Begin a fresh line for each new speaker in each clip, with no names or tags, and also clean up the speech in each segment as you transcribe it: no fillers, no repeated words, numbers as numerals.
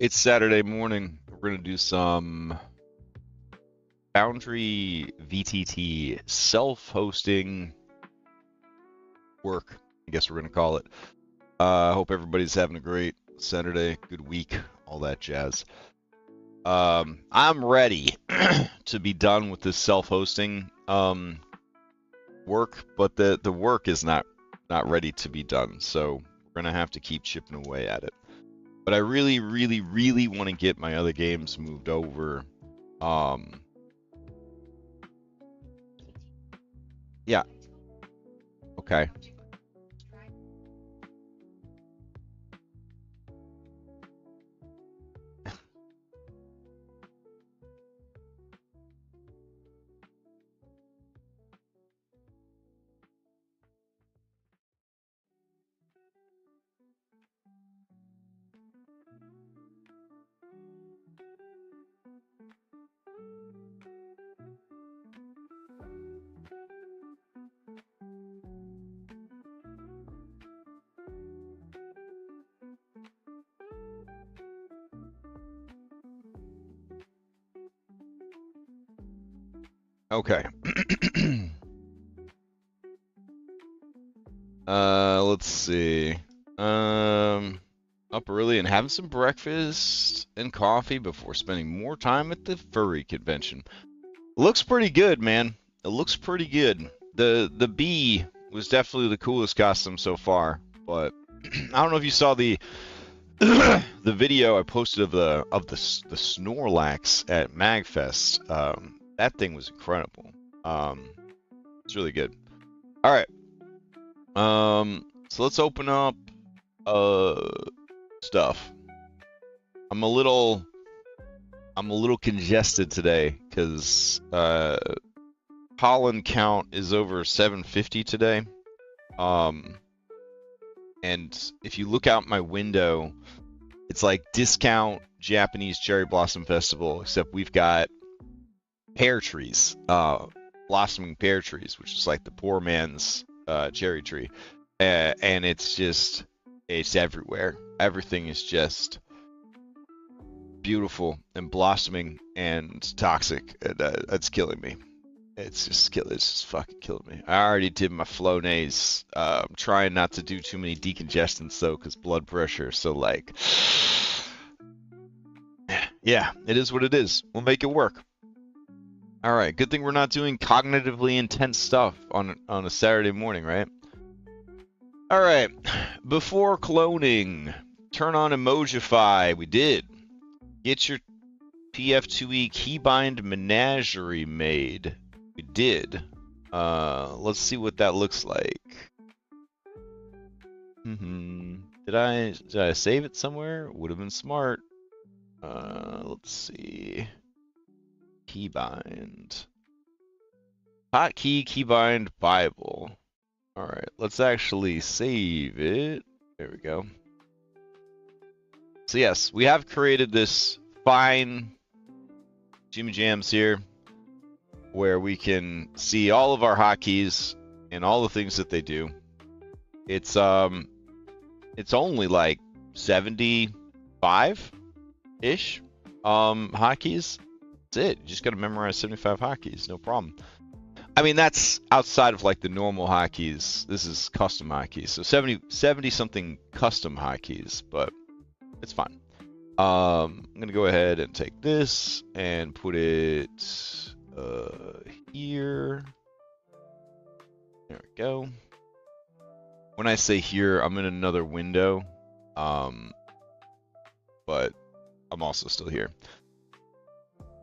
It's Saturday morning. We're going to do some Foundry VTT self-hosting work, I guess we're going to call it. I hope everybody's having a great Saturday, good week, all that jazz. I'm ready to be done with this self-hosting work, but the work is not ready to be done, so we're going to have to keep chipping away at it. But I really, really, really want to get my other games moved over. Yeah. Okay. Okay. Let's see. Up early and having some breakfast and coffee before spending more time at the furry convention. Looks pretty good, man. It looks pretty good. The bee was definitely the coolest costume so far, but I don't know if you saw the the video I posted of the Snorlax at MagFest. That thing was incredible. It's really good. All right. So let's open up stuff. I'm a little congested today because pollen count is over 750 today. And if you look out my window, it's like discount Japanese cherry blossom festival, except we've got pear trees, blossoming pear trees, which is like the poor man's cherry tree, and it's everywhere. Everything is just beautiful and blossoming and toxic. And, it's killing me. It's just fucking killing me. I already did my Flonase. I'm trying not to do too many decongestants though, because blood pressure. So like, yeah, it is what it is. We'll make it work. All right. Good thing we're not doing cognitively intense stuff on a Saturday morning, right? All right. Before cloning, turn on Emojify. We did. Get your PF2E keybind menagerie made. We did. Let's see what that looks like. Did I save it somewhere? Would have been smart. Let's see. Keybind. Hotkey keybind Bible. All right, let's actually save it. There we go. So yes, we have created this fine Jimmy Jams here, where we can see all of our hotkeys and all the things that they do. It's only like 75-ish hotkeys. That's it. You just got to memorize 75 hotkeys, no problem. I mean, that's outside of like the normal hotkeys. This is custom hotkeys. So 70 something custom hotkeys, but it's fine. I'm gonna go ahead and take this and put it here. There we go. When I say here, I'm in another window, but I'm also still here.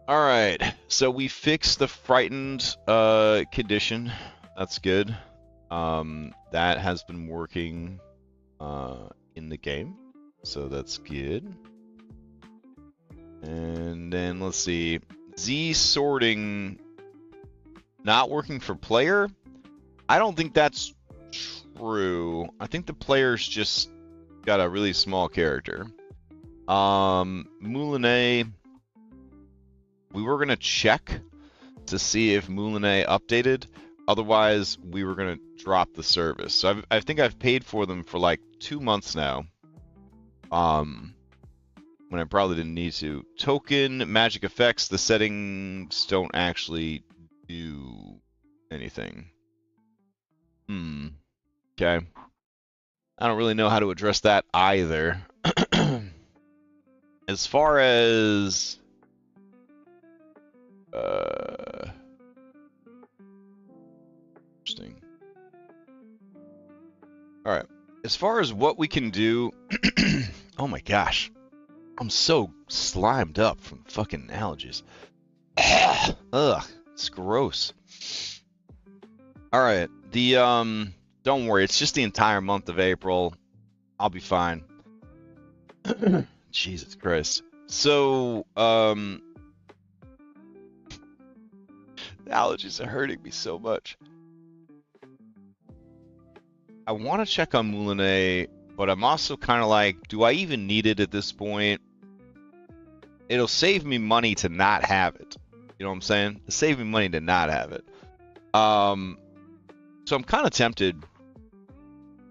All right, so we fixed the frightened condition. That's good. That has been working in the game, so that's good. And then let's see, Z sorting not working for player. I don't think that's true. I think the player's just got a really small character. Moulinet, we were gonna check to see if Moulinet updated. Otherwise, we were gonna drop the service. So I think I've paid for them for like 2 months now. when I probably didn't need to. Token magic effects, the settings don't actually do anything. Okay. I don't really know how to address that either. As far as interesting. All right. As far as what we can do, oh my gosh, I'm so slimed up from fucking allergies. Ugh, it's gross. All right, don't worry, it's just the entire month of April. I'll be fine. Jesus Christ. So, allergies are hurting me so much. I want to check on Moulinet, but I'm also kind of like, do I even need it at this point? It'll save me money to not have it. You know what I'm saying? It'll save me money to not have it. So I'm kind of tempted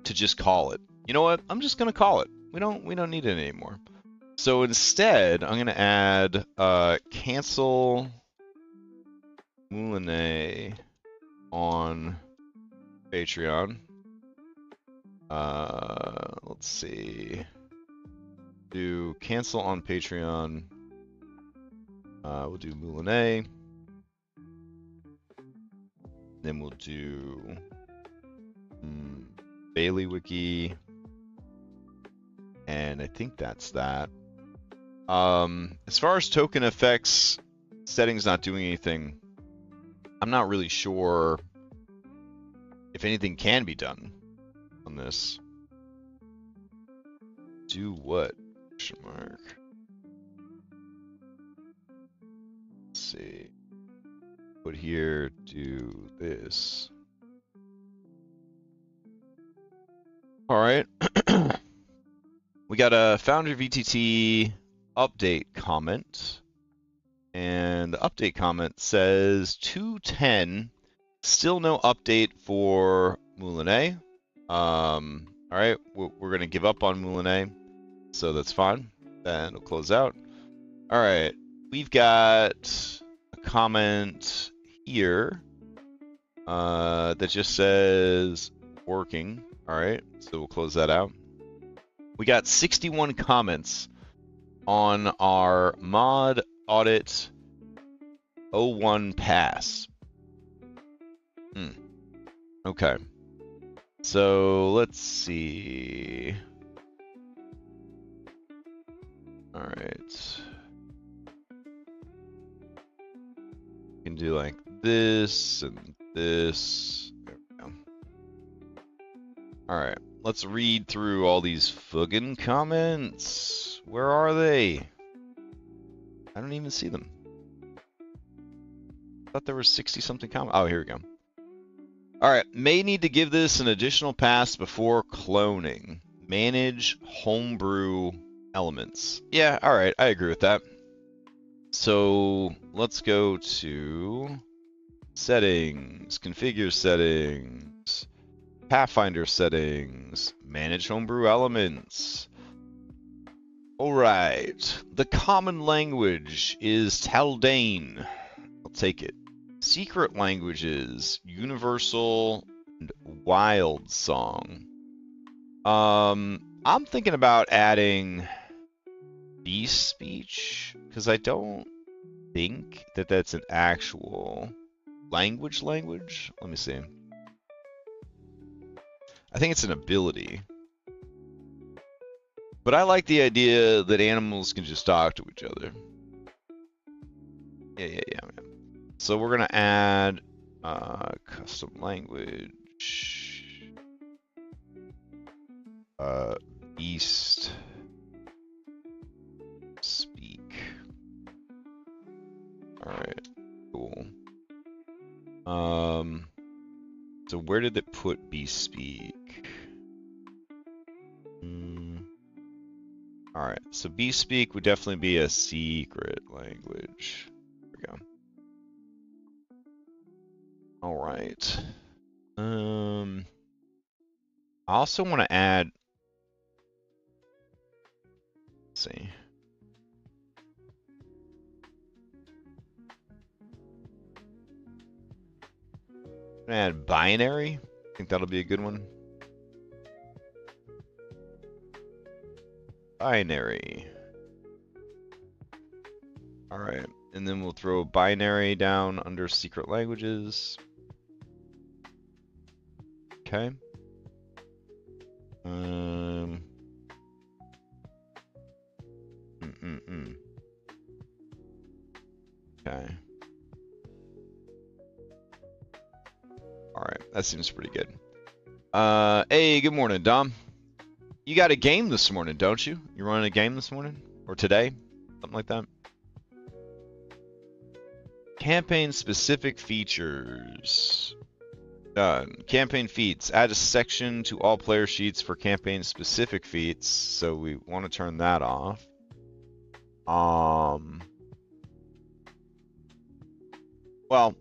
to just call it. You know what? I'm just gonna call it. We don't need it anymore. So instead, I'm gonna add cancel Moulinet on Patreon. Let's see. Do cancel on Patreon. We'll do Moulinet. Then we'll do Bailey Wiki. And I think that's that. As far as token effects, settings not doing anything, I'm not really sure if anything can be done on this. Do what? Question mark. Let's see. Put here, do this. All right. We got a Foundry VTT update comment. And the update comment says 210, still no update for Moulinet. All right, we're going to give up on Moulinet, so that's fine. Then we'll close out. All right, we've got a comment here that just says working. All right, so we'll close that out. We got 61 comments on our mod audit 01 pass. Okay. So let's see. All right. We can do like this and this. There we go. All right. Let's read through all these fucking comments. Where are they? I don't even see them. I thought there were 60-something comments. Oh, here we go. All right. May need to give this an additional pass before cloning. Manage homebrew elements. Yeah, all right. I agree with that. So let's go to settings, configure settings, Pathfinder settings, manage homebrew elements. All right. The common language is Taldane. I'll take it. Secret languages, Universal and Wild Song. I'm thinking about adding beast speech because I don't think that that's an actual language. Let me see. I think it's an ability. But I like the idea that animals can just talk to each other. Yeah. So we're going to add custom language. Beast speak. All right, cool. So where did it put beast speak? All right, so beast speak would definitely be a secret language. There we go. All right. I also want to add. Let's see. Gonna add binary. I think that'll be a good one. Binary. All right, and then we'll throw binary down under secret languages. Okay. Okay. All right, that seems pretty good. Hey, good morning, Dom. You got a game this morning, don't you? You running a game this morning? Or today? Something like that? Campaign-specific features. Done. Campaign feats. Add a section to all player sheets for campaign-specific feats. So we want to turn that off. Well,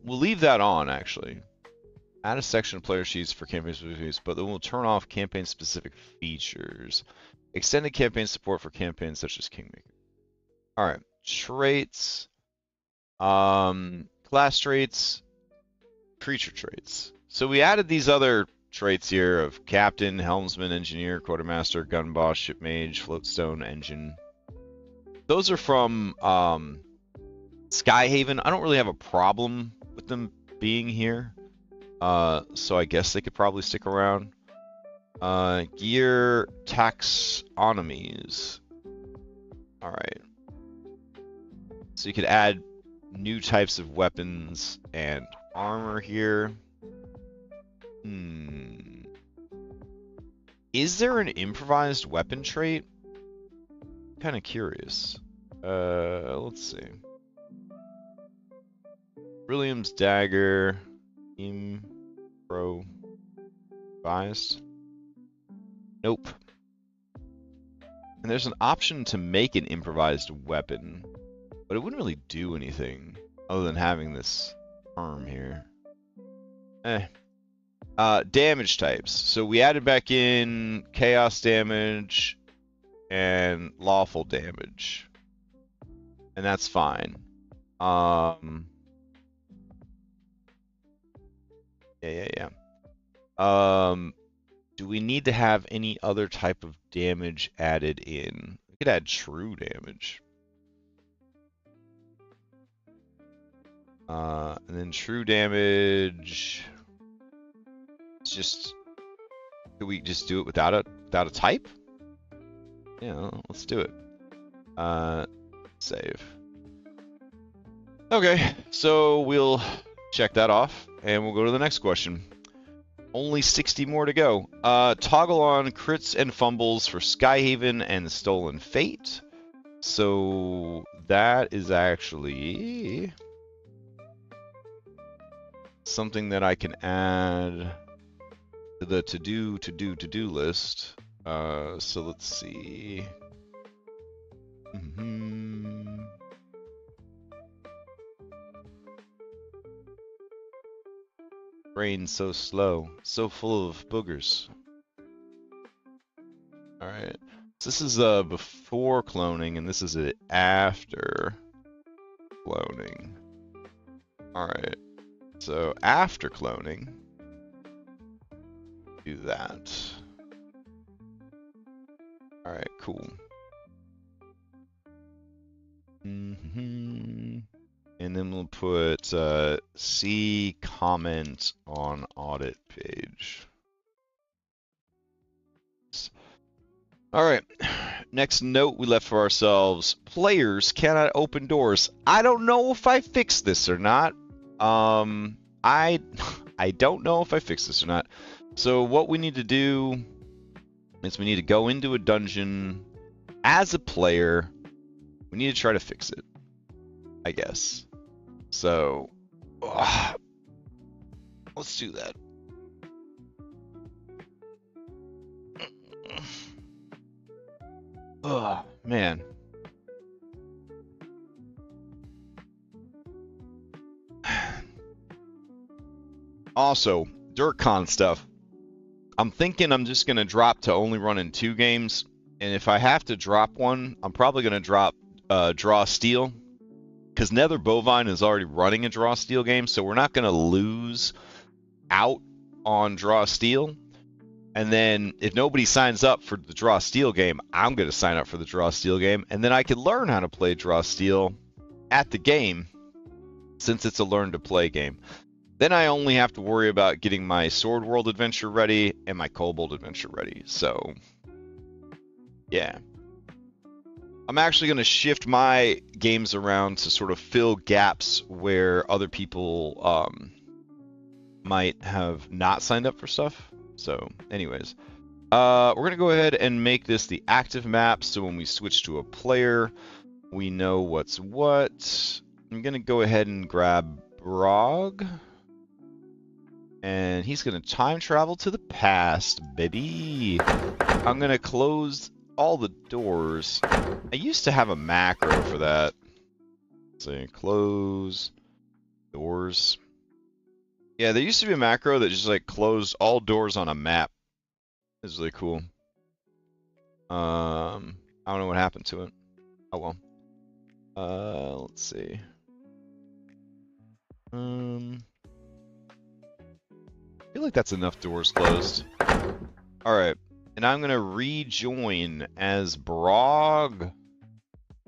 we'll leave that on, actually. Add a section of player sheets for campaign-specific feats, but then we'll turn off campaign-specific features. Extended campaign support for campaigns such as Kingmaker. All right. Traits. Class traits. Creature traits. So we added these other traits here of Captain, Helmsman, Engineer, Quartermaster, Gun Boss, Ship Mage, Floatstone, Engine. Those are from Skyhaven. I don't really have a problem with them being here. So I guess they could probably stick around. Gear taxonomies. All right. So you could add new types of weapons and armor here. Is there an improvised weapon trait? Kind of curious. Let's see. William's dagger. Improvised. Nope. And there's an option to make an improvised weapon, but it wouldn't really do anything other than having this term here. Damage types. So we added back in chaos damage and lawful damage. And that's fine. Yeah. Do we need to have any other type of damage added in? We could add true damage. And then true damage. It's just, could we just do it without a type? Yeah, let's do it. Save. Okay, so we'll check that off, and we'll go to the next question. Only 60 more to go. Toggle on crits and fumbles for Skyhaven and Stolen Fate. So that is actually something that I can add to the to-do list. So let's see. Brain so slow, so full of boogers. All right, so this is before cloning, and this is after cloning. All right, so after cloning, do that. All right, cool. And then we'll put see comment on audit page. All right, next note we left for ourselves. Players cannot open doors. I don't know if I fixed this or not. I don't know if I fixed this or not. So what we need to do is we need to go into a dungeon as a player. We need to try to fix it, I guess. So, let's do that. Oh, man. Also, DirtCon stuff. I'm thinking I'm just going to drop to only running 2 games. And if I have to drop one, I'm probably going to drop Draw Steel. Because Nether Bovine is already running a Draw Steel game, so we're not going to lose out on Draw Steel. And then if nobody signs up for the Draw Steel game, I'm going to sign up for the Draw Steel game. And then I can learn how to play Draw Steel at the game, since it's a learn to play game. Then I only have to worry about getting my Sword World adventure ready and my Kobold adventure ready. So, yeah. I'm actually going to shift my games around to sort of fill gaps where other people might have not signed up for stuff. So, anyways. We're going to go ahead and make this the active map, so when we switch to a player, we know what's what. I'm going to go ahead and grab Brog. And he's going to time travel to the past, baby. I'm going to close all the doors. I used to have a macro for that. Let's see, close doors. Yeah, there used to be a macro that just like closed all doors on a map. It was really cool. I don't know what happened to it. Oh well. Let's see. I feel like that's enough doors closed. Alright. And I'm gonna rejoin as Brog.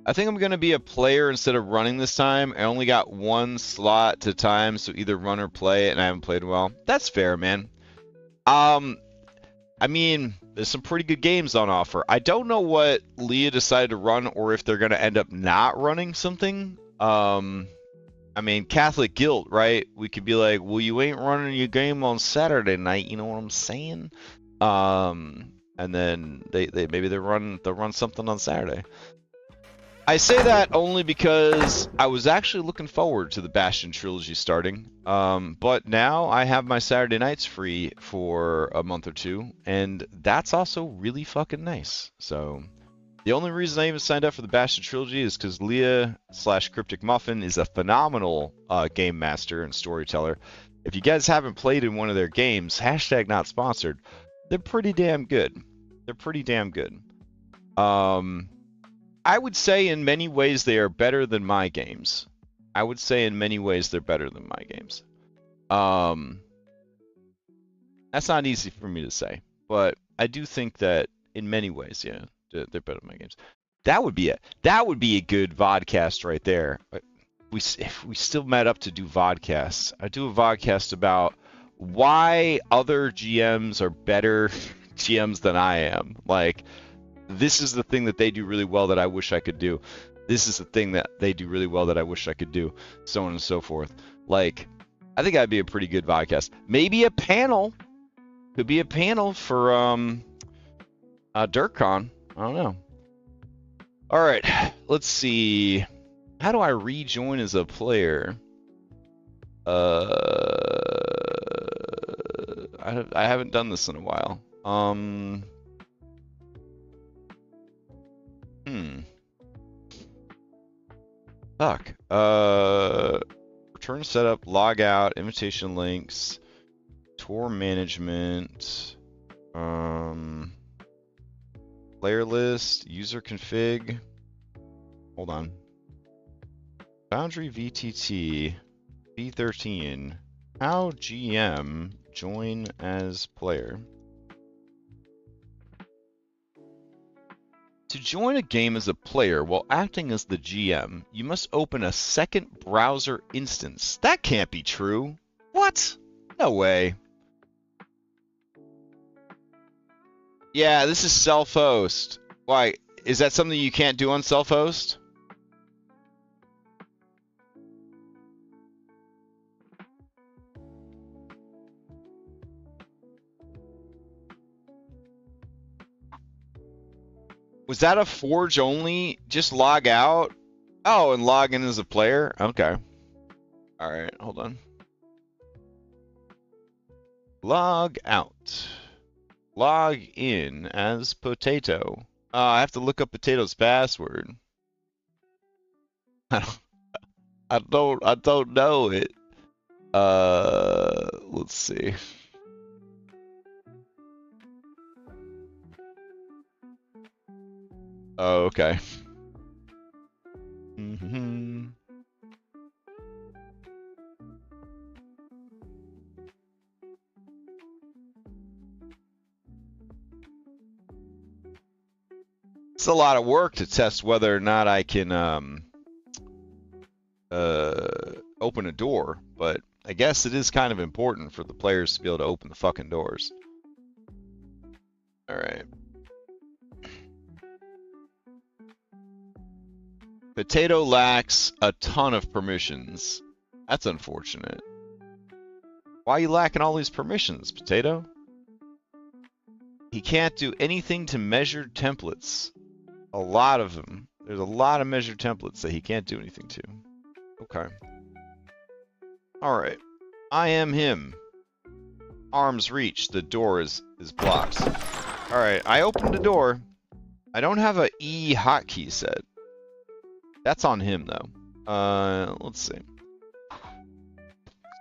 I think I'm gonna be a player instead of running this time. I only got one slot to time, so either run or play, and I haven't played well. That's fair, man. I mean, there's some pretty good games on offer. I don't know what Leah decided to run, or if they're gonna end up not running something. I mean, Catholic guilt, right? We could be like, well, you ain't running your game on Saturday night, you know what I'm saying? And then they maybe they'll run something on Saturday. I say that only because I was actually looking forward to the Bastion trilogy starting. But now I have my Saturday nights free for a month or two, and that's also really fucking nice. So the only reason I even signed up for the Bastion trilogy is because Leah/Cryptic Muffin is a phenomenal game master and storyteller. If you guys haven't played in one of their games, hashtag not sponsored, they're pretty damn good. They're pretty damn good. I would say in many ways they are better than my games. I would say in many ways they're better than my games. That's not easy for me to say, but I do think that in many ways, yeah, they're better than my games. That would be a good vodcast right there. If we still met up to do vodcasts, I'd do a vodcast about why other GMs are better GMs than I am. Like, this is the thing that they do really well that I wish I could do. This is the thing that they do really well that I wish I could do. So on and so forth. Like, I think that'd be a pretty good podcast. Maybe a panel. Could be a panel for DirtCon. I don't know. All right, let's see. How do I rejoin as a player? I haven't done this in a while. Fuck. Return setup, log out, invitation links, tour management, player list, user config. Hold on. Boundary VTT V13. How GM join as player. To join a game as a player while acting as the GM, you must open a second browser instance. That can't be true. What? No way. Yeah, this is self-host. Why? Is that something you can't do on self-host? Was that a Forge only? Just log out? Oh, and log in as a player? Okay. Alright, hold on. Log out. Log in as Potato. I have to look up Potato's password. I don't know it. Let's see. Oh, okay. It's a lot of work to test whether or not I can open a door, but I guess it is kind of important for the players to be able to open the fucking doors. All right. Potato lacks a ton of permissions. That's unfortunate. Why are you lacking all these permissions, Potato? He can't do anything to measured templates. A lot of them. There's a lot of measured templates that he can't do anything to. Okay. Alright. I am him. Arm's reach. The door is blocked. Alright, I opened the door. I don't have a E hotkey set. That's on him, though. Let's see.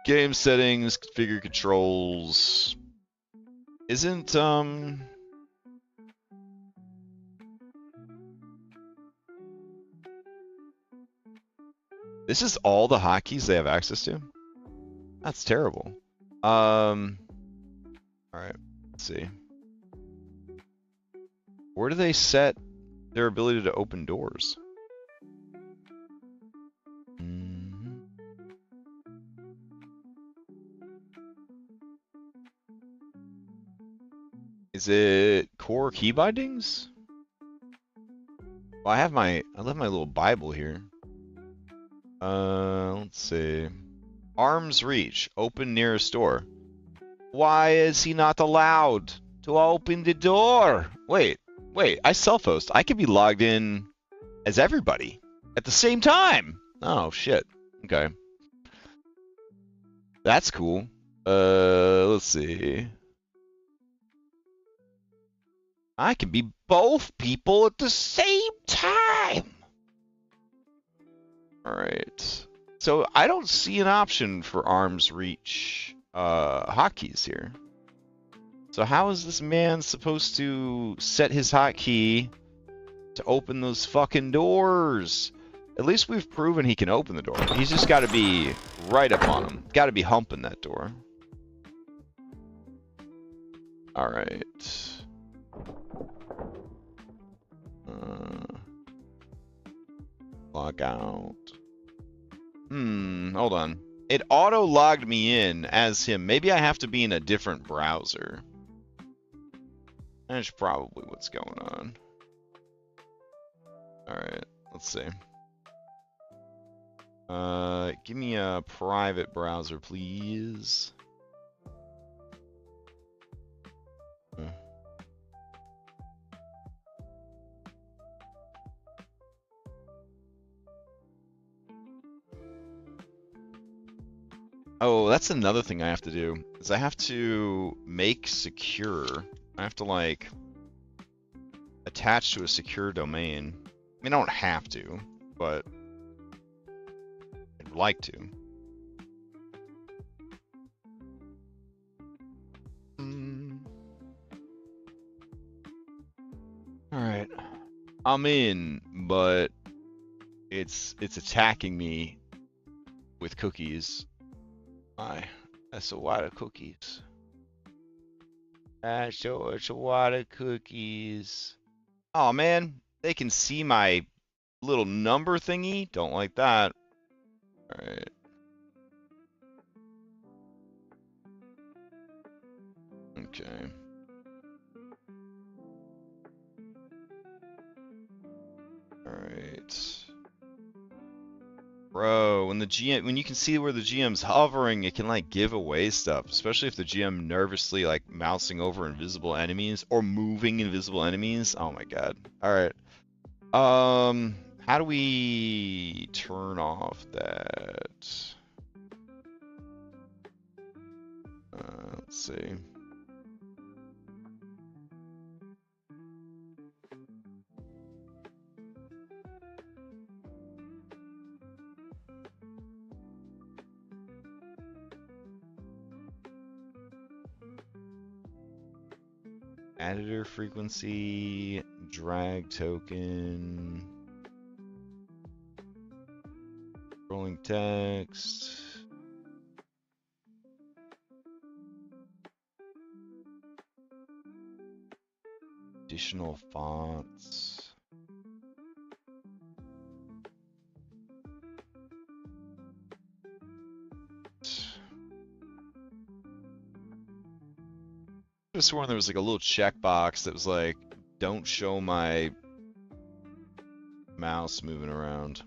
Game settings, configure controls. Isn't, this is all the hotkeys they have access to? That's terrible. Alright, let's see. Where do they set their ability to open doors? Is it core key bindings? Well, I left my little Bible here. Let's see. Arm's reach. Open nearest door. Why is he not allowed to open the door? Wait. I self-host. I could be logged in as everybody at the same time. Oh, shit. Okay. That's cool. Let's see. I can be both people at the same time. Alright. So I don't see an option for arm's reach hotkeys here. So how is this man supposed to set his hotkey to open those fucking doors? At least we've proven he can open the door. He's just got to be right up on him. Got to be humping that door. Alright. Log out. Hold on. It auto-logged me in as him. Maybe I have to be in a different browser. That's probably what's going on. Alright, let's see. Give me a private browser, please. Oh, that's another thing I have to do, is I have to make secure. I have to, like, attach to a secure domain. I mean, I don't have to, but I'd like to. Alright. I'm in, but it's attacking me with cookies. That's a lot of cookies. That's a lot of cookies. Oh man, they can see my little number thingy. Don't like that. Alright. Okay. Alright. Bro, when you can see where the GM's hovering, it can like give away stuff, especially if the GM nervously like mousing over invisible enemies or moving invisible enemies. Oh my god. All right. How do we turn off that? Let's see. Editor frequency, drag token, scrolling text. Additional fonts. I have sworn there was like a little checkbox that was like, don't show my mouse moving around.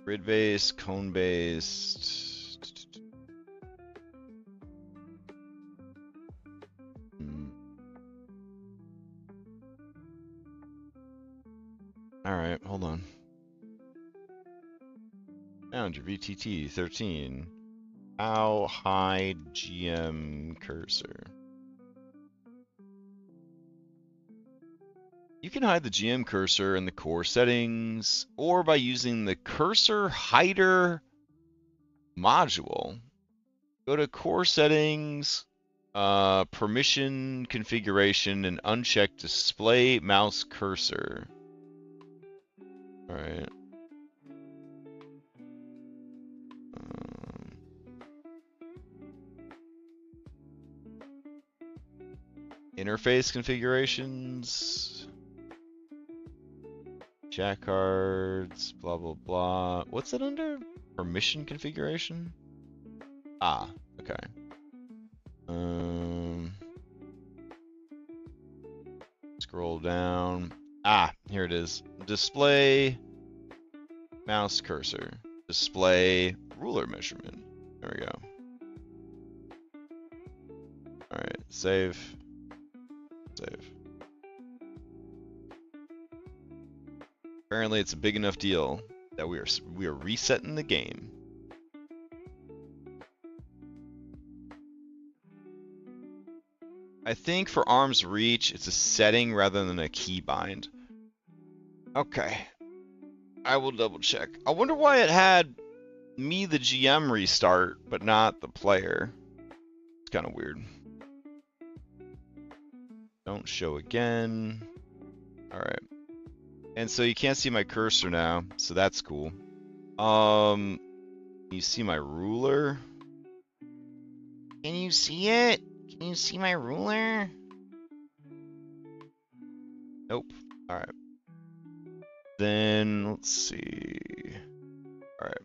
Grid based, cone based. Alright, hold on. Found your VTT 13. How high GM cursor? You can hide the GM cursor in the core settings or by using the cursor hider module. Go to core settings, permission configuration, and uncheck display mouse cursor. All right. Interface configurations. Chat cards, blah, blah, blah. What's it under? Permission configuration? Ah, okay. Scroll down. Ah, here it is. Display mouse cursor. Display ruler measurement. There we go. Alright, save. Save. Apparently it's a big enough deal that we are resetting the game. I think for arm's reach, it's a setting rather than a keybind. Okay. I will double check. I wonder why it had me, the GM, restart, but not the player. It's kind of weird. Don't show again. Alright. And so you can't see my cursor now, so that's cool. You see my ruler? Can you see it? Can you see my ruler? Nope. Alright. Then, let's see. Alright.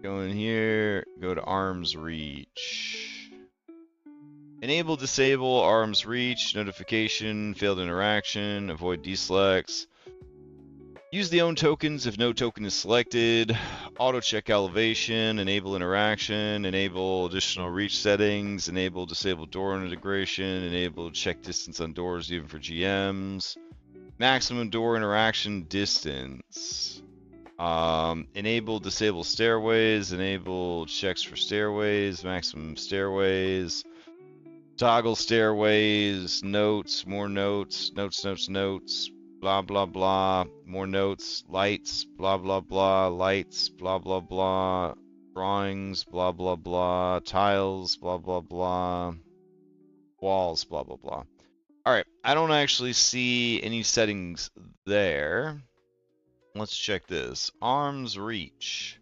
Go in here, go to arm's reach. Enable, disable, arm's reach, notification, failed interaction, avoid deselects. Use the own tokens if no token is selected. Auto check elevation, enable interaction, enable additional reach settings, enable disable door integration, enable check distance on doors even for GMs. Maximum door interaction distance. Enable disable stairways, enable checks for stairways, maximum stairways. Toggle stairways, notes, more notes, notes, blah, blah, blah, more notes, lights, blah, blah, blah, lights, blah, blah, blah, drawings, blah, blah, blah, tiles, blah, blah, blah, walls, blah, blah, blah. All right, I don't actually see any settings there. Let's check this. Arm's reach.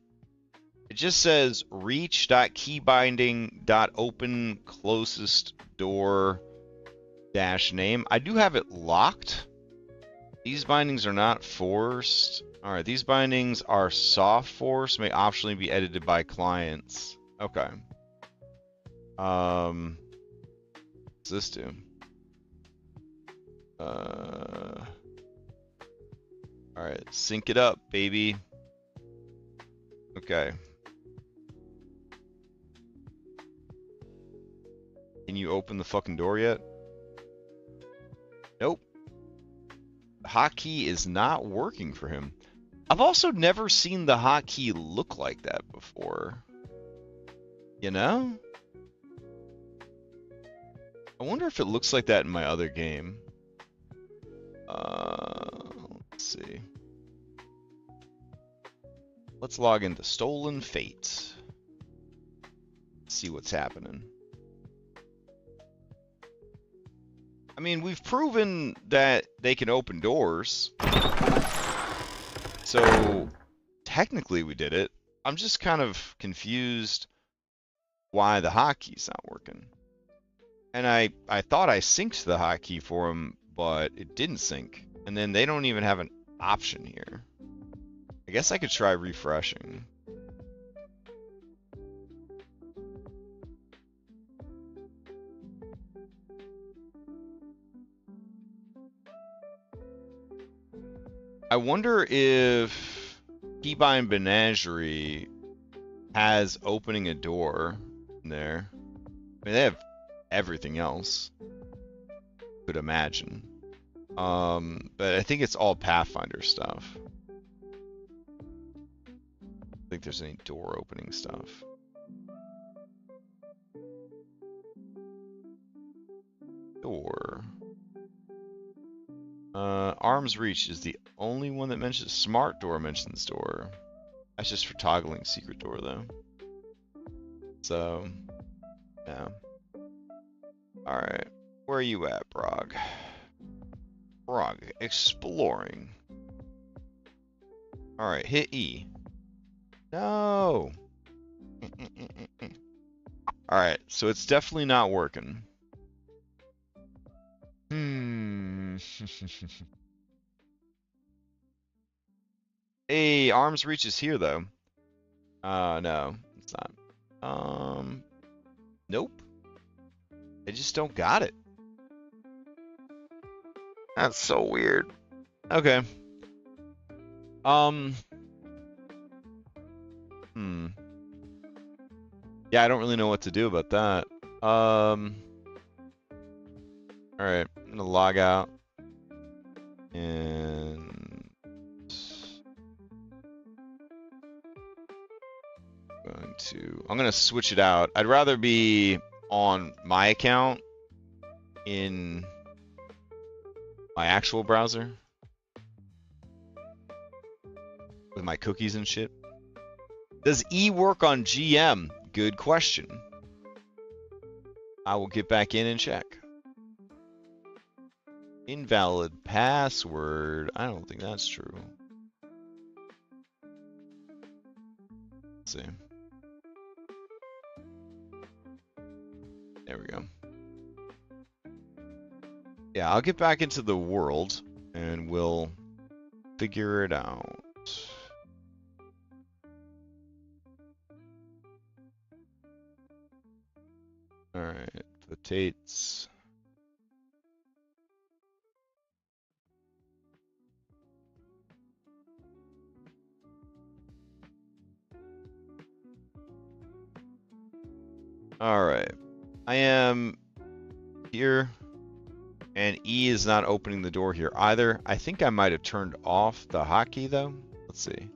It just says reach.keybinding.open closest door dash name. I do have it locked. These bindings are not forced. All right, these bindings are soft force, may optionally be edited by clients. Okay. What's this do? All right, sync it up, baby. Okay. Can you open the fucking door yet? Nope. The hotkey is not working for him. I've also never seen the hotkey look like that before. You know? I wonder if it looks like that in my other game. Let's see. Let's log into Stolen Fate. See what's happening. I mean, we've proven that they can open doors. So, technically we did it. I'm just kind of confused why the hotkey's not working. And I thought I synced the hotkey for him, but it didn't sync. And then they don't even have an option here. I guess I could try refreshing. I wonder if Keybine Menagerie has opening a door in there. I mean, they have everything else. Could imagine. But I think it's all Pathfinder stuff. I don't think there's any door opening stuff. Door. Arm's Reach is the only one that mentions Smart Door mentions door. That's just for toggling Secret Door though. So, yeah. Alright. Where are you at, Brog? Brog, exploring. Alright, hit E. No! Alright, so it's definitely not working. Hey, Arm's Reach is here though. No, it's not. Nope. I just don't got it. That's so weird. Okay. Yeah, I don't really know what to do about that. Alright, I'm gonna log out. And I'm gonna switch it out. I'd rather be on my account in my actual browser with my cookies and shit. Does E work on GM? Good question. I will get back in and check. Invalid password. I don't think that's true. Let's see. There we go. Yeah, I'll get back into the world and we'll figure it out. Alright, potatoes. Alright, I am here, and E is not opening the door here either. I think I might have turned off the hotkey though. Let's see.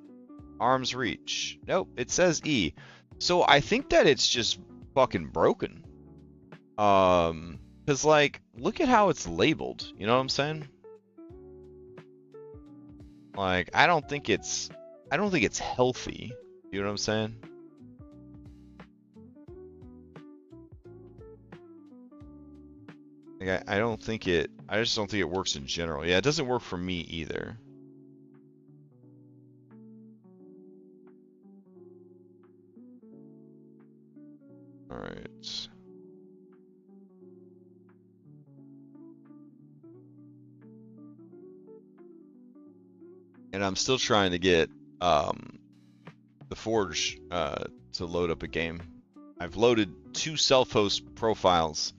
Arm's Reach. Nope, it says E. So I think that it's just fucking broken. Cause like, look at how it's labeled. You know what I'm saying? Like, I don't think it's healthy. You know what I'm saying? Like, I don't think it. I just don't think it works in general. Yeah, it doesn't work for me either. All right. And I'm still trying to get the Forge to load up a game. I've loaded 2 self-host profiles,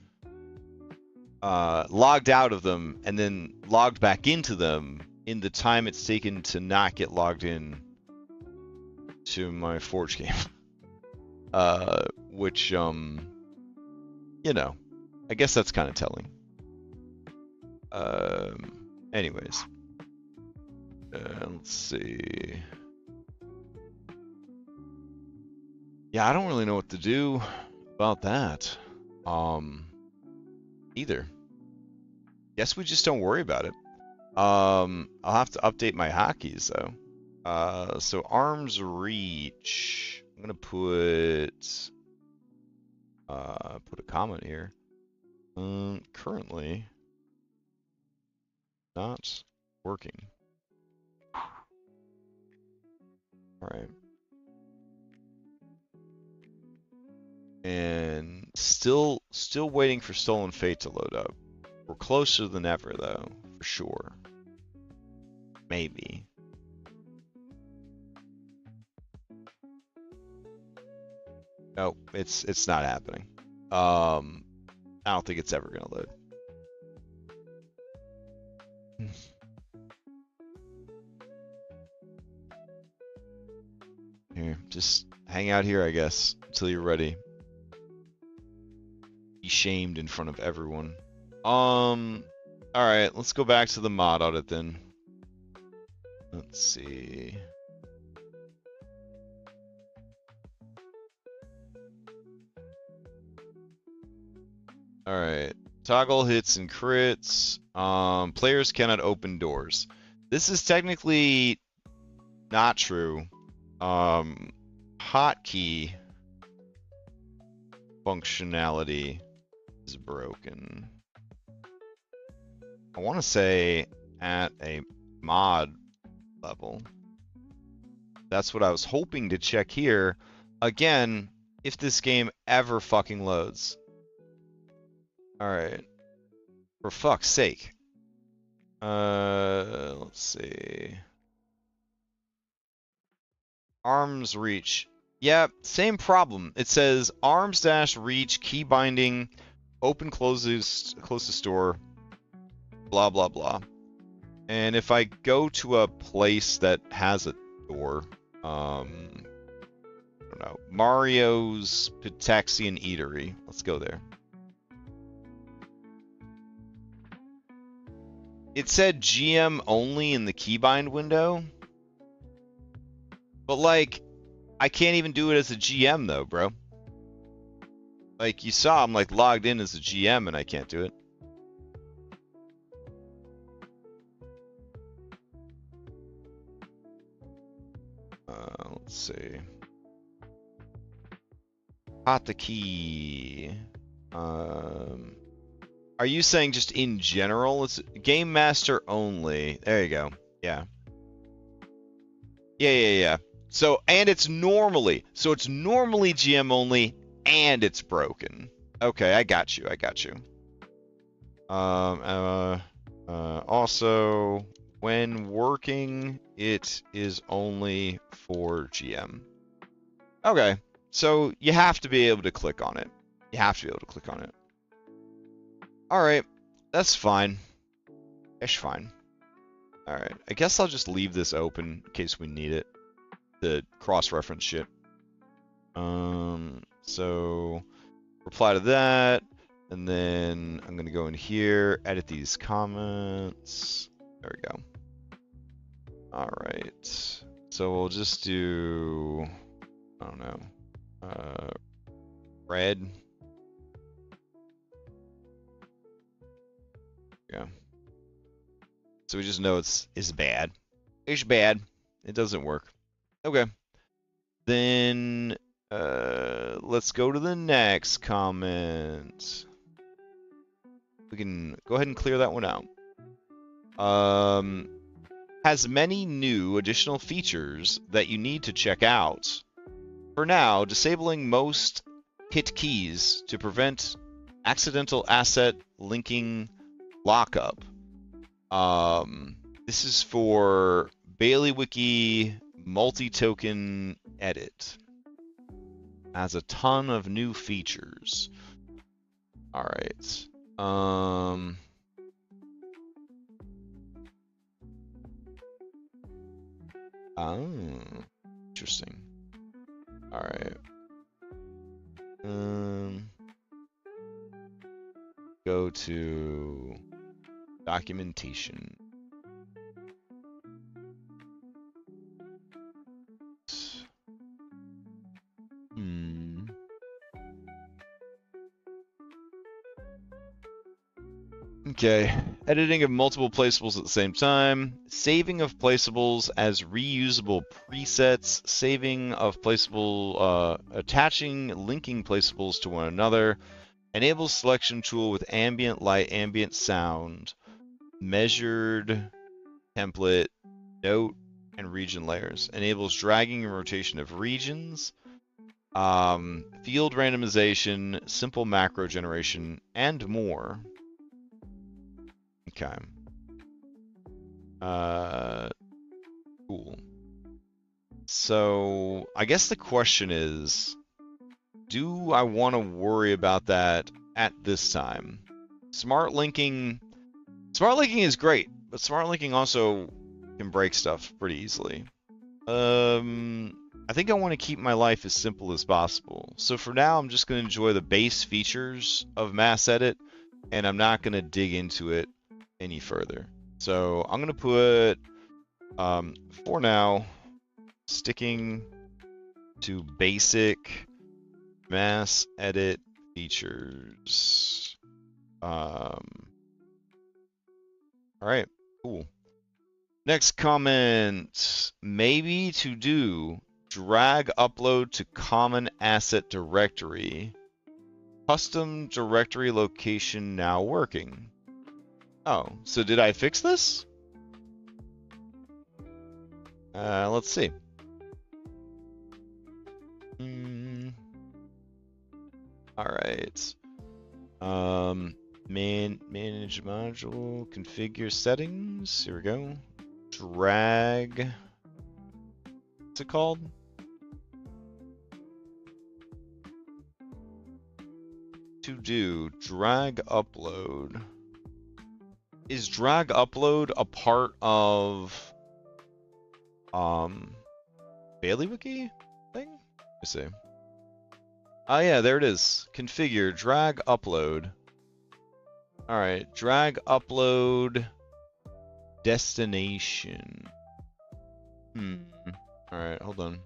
logged out of them, and then logged back into them in the time it's taken to not get logged in to my Forge game. Which, you know, I guess that's kind of telling. Anyways. Let's see. Yeah, I don't really know what to do about that. Either. Guess we just don't worry about it. I'll have to update my hotkeys though. So Arm's Reach. I'm gonna put a comment here. Currently not working. All right. And still waiting for Stolen Fate to load up. We're closer than ever though, for sure. Maybe. No, it's not happening. I don't think it's ever gonna load. Here, just hang out here, I guess, until you're ready. Be shamed in front of everyone. Alright, let's go back to the mod audit then. Let's see. Alright. Toggle hits and crits. Players cannot open doors. This is technically not true. Hotkey functionality is broken. I want to say at a mod level. That's what I was hoping to check here. Again, if this game ever fucking loads. Alright. For fuck's sake. Let's see. Arms reach. Yeah, same problem. It says arms dash reach key binding, open closes door, blah blah blah. And if I go to a place that has a door, I don't know, Mario's Pitaxian Eatery. Let's go there. It said GM only in the keybind window. But, like, I can't even do it as a GM, though, bro. Like, you saw I'm, like, logged in as a GM, and I can't do it. Let's see. Hotkey. Are you saying just in general? It's Game Master only. There you go. Yeah. Yeah. So, and it's normally GM only, and it's broken. Okay, I got you. Also, when working, it is only for GM. Okay, so you have to be able to click on it. Alright, that's fine. It's fine. Alright, I guess I'll just leave this open in case we need it to cross-reference shit. So reply to that, and then I'm gonna go in here, edit these comments. There we go. Alright, so we'll just do, I don't know, red. Yeah. So we just know it's bad. It's bad. It doesn't work. Okay. Then let's go to the next comment. We can go ahead and clear that one out. Has many new additional features that you need to check out. For now, disabling most hit keys to prevent accidental asset linking lockup. This is for Bailiwiki multi-token edit. Has a ton of new features. All right. Oh, interesting. All right. Go to documentation. Okay, editing of multiple placeables at the same time, saving of placeables as reusable presets, saving of placeable, attaching, linking placeables to one another, enables selection tool with ambient light, ambient sound, measured template, note, and region layers, enables dragging and rotation of regions, field randomization, simple macro generation, and more. Okay. Cool. So, I guess the question is, do I want to worry about that at this time? Smart linking is great, but smart linking also can break stuff pretty easily. I think I want to keep my life as simple as possible. So for now, I'm just going to enjoy the base features of Mass Edit, and I'm not going to dig into it any further. So I'm going to put, for now, sticking to basic Mass Edit features. All right, cool. Next comment, maybe to do drag upload to common asset directory. Custom directory location now working. Oh, so did I fix this? Let's see. All right. Manage module, configure settings. Here we go. Drag. What's it called? To do drag upload. Is drag upload a part of Bailiwiki thing? Let's see. Oh yeah, there it is. Configure drag upload. All right, drag upload destination. All right, hold on.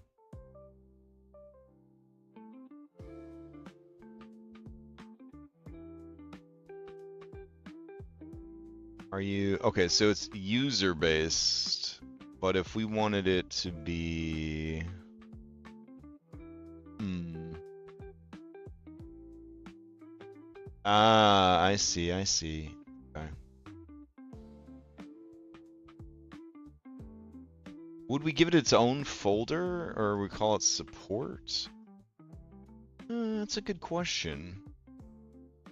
Are you okay? So it's user based, but if we wanted it to be, I see, I see. Okay. Would we give it its own folder, or we call it support? That's a good question.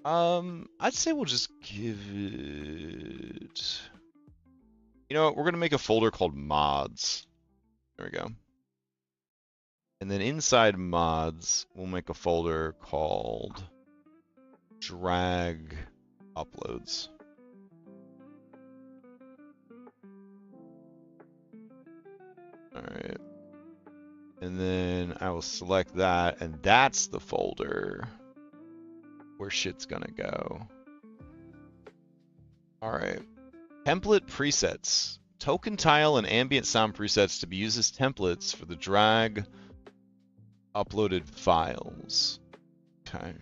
I'd say we'll just give it. You know what? We're gonna make a folder called mods. There we go. And then inside mods, we'll make a folder called drag uploads. All right. And then I will select that, and that's the folder where shit's gonna go. All right. Template presets. Token tile and ambient sound presets to be used as templates for the drag uploaded files. Okay.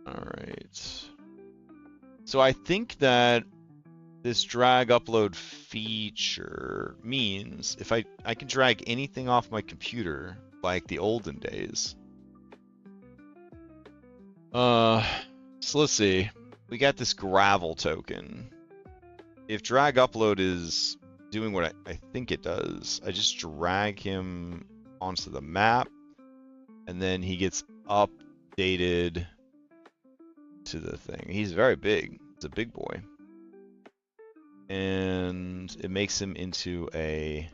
All right. So I think that this drag upload feature means if I can drag anything off my computer like the olden days. So let's see. We got this gravel token. If drag upload is doing what I think it does, I just drag him onto the map, and then he gets updated to the thing. He's very big. It's a big boy. And it makes him into a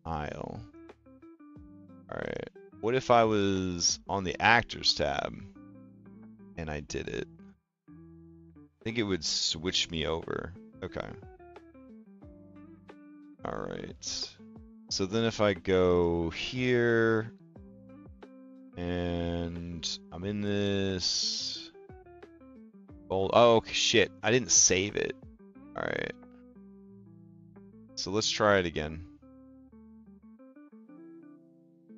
tile. Alright. What if I was on the actors tab and I did it? I think it would switch me over. Okay. Alright. So then if I go here and I'm in this fold. Oh shit, I didn't save it. Alright. So let's try it again.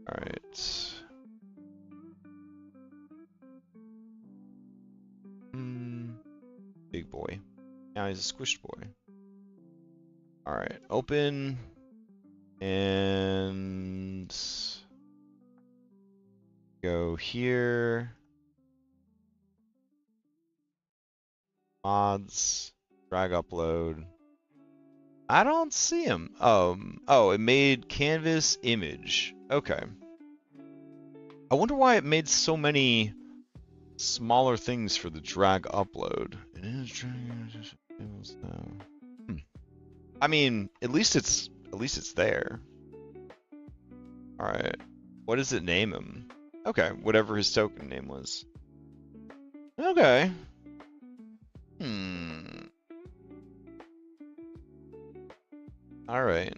Alright. Big boy. Now he's a squished boy. Alright, open. And go here. Mods. Drag upload. I don't see him. Oh, it made canvas image. Okay. I wonder why it made so many smaller things for the drag upload. I mean, at least it's there. All right. What does it name him? Okay, whatever his token name was. Okay. All right.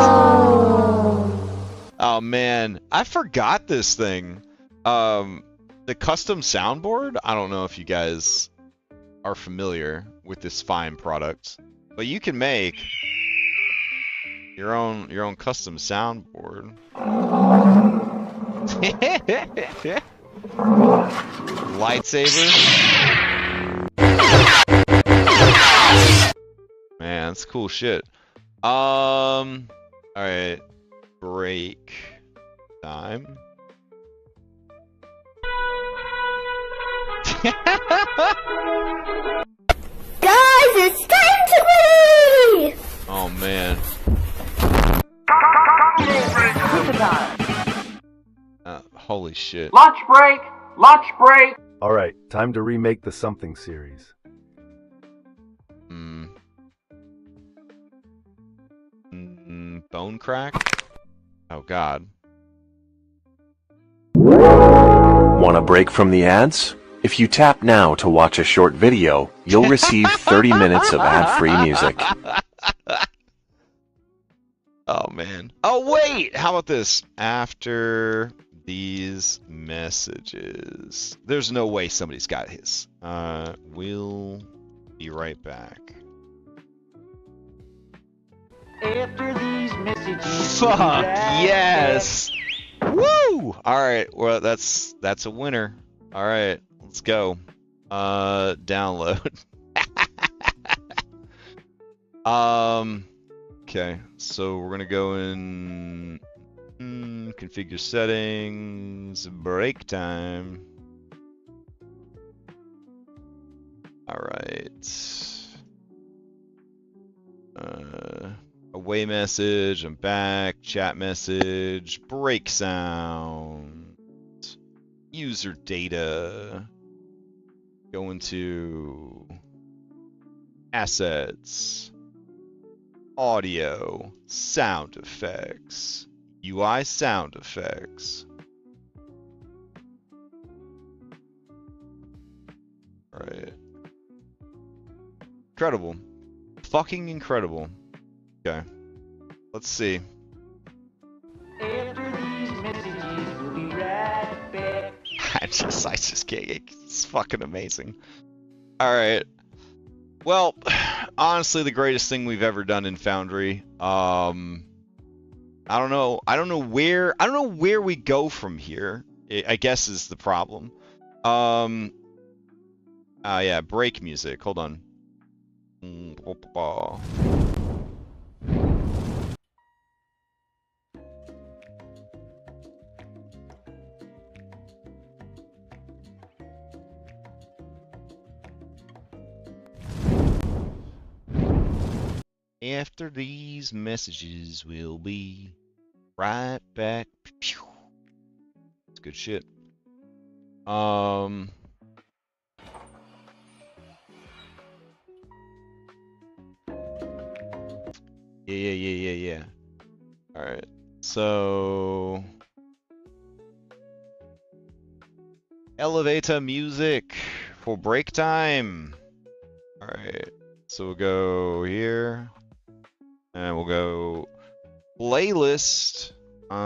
man, I forgot this thing. The custom soundboard. I don't know if you guys are familiar with this fine product, but you can make your own custom soundboard. Lightsaber. Man, that's cool shit. All right, break time.
Guys, it's time to play!
Oh man. Holy shit.
Lunch break! Lunch break!
Alright, time to remake the Something series.
Bone crack? Oh god.
Want a break from the ads? If you tap now to watch a short video, you'll receive 30 minutes of ad-free music.
Oh man. Oh wait! How about this? After these messages. There's no way somebody's got his. We'll be right back.
After these messages.
Fuck yes! Woo! Alright, well that's a winner. Alright, let's go. Download. Okay, so we're gonna go in configure settings, break time. Alright. Away message, I'm back, chat message, break sound, user data, go into assets, audio, sound effects, UI sound effects. Alright. Incredible. Fucking incredible. Okay. Let's see.
After these messages, we'll be right back.
I just can't. It's fucking amazing. Alright. Well, honestly, the greatest thing we've ever done in Foundry. I don't know where we go from here. I guess is the problem. Yeah, break music. Hold on. After these messages, we'll be right back. It's good shit. Yeah. Alright. So elevator music for break time. Alright. So we'll go here. And we'll go playlist. Where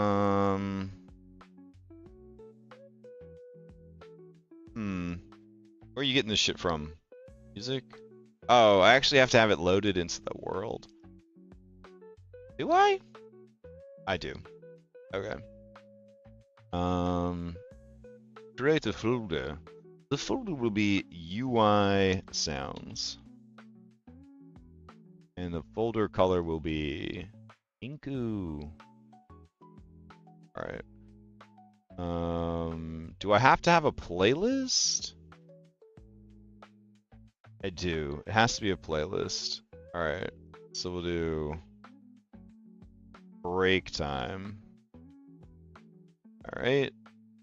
are you getting this shit from? Music? Oh, I actually have to have it loaded into the world. Do I? I do. Okay. Create a folder. The folder will be UI sounds. And the folder color will be Inku. Alright. Do I have to have a playlist? I do. It has to be a playlist. Alright. So we'll do break time. Alright.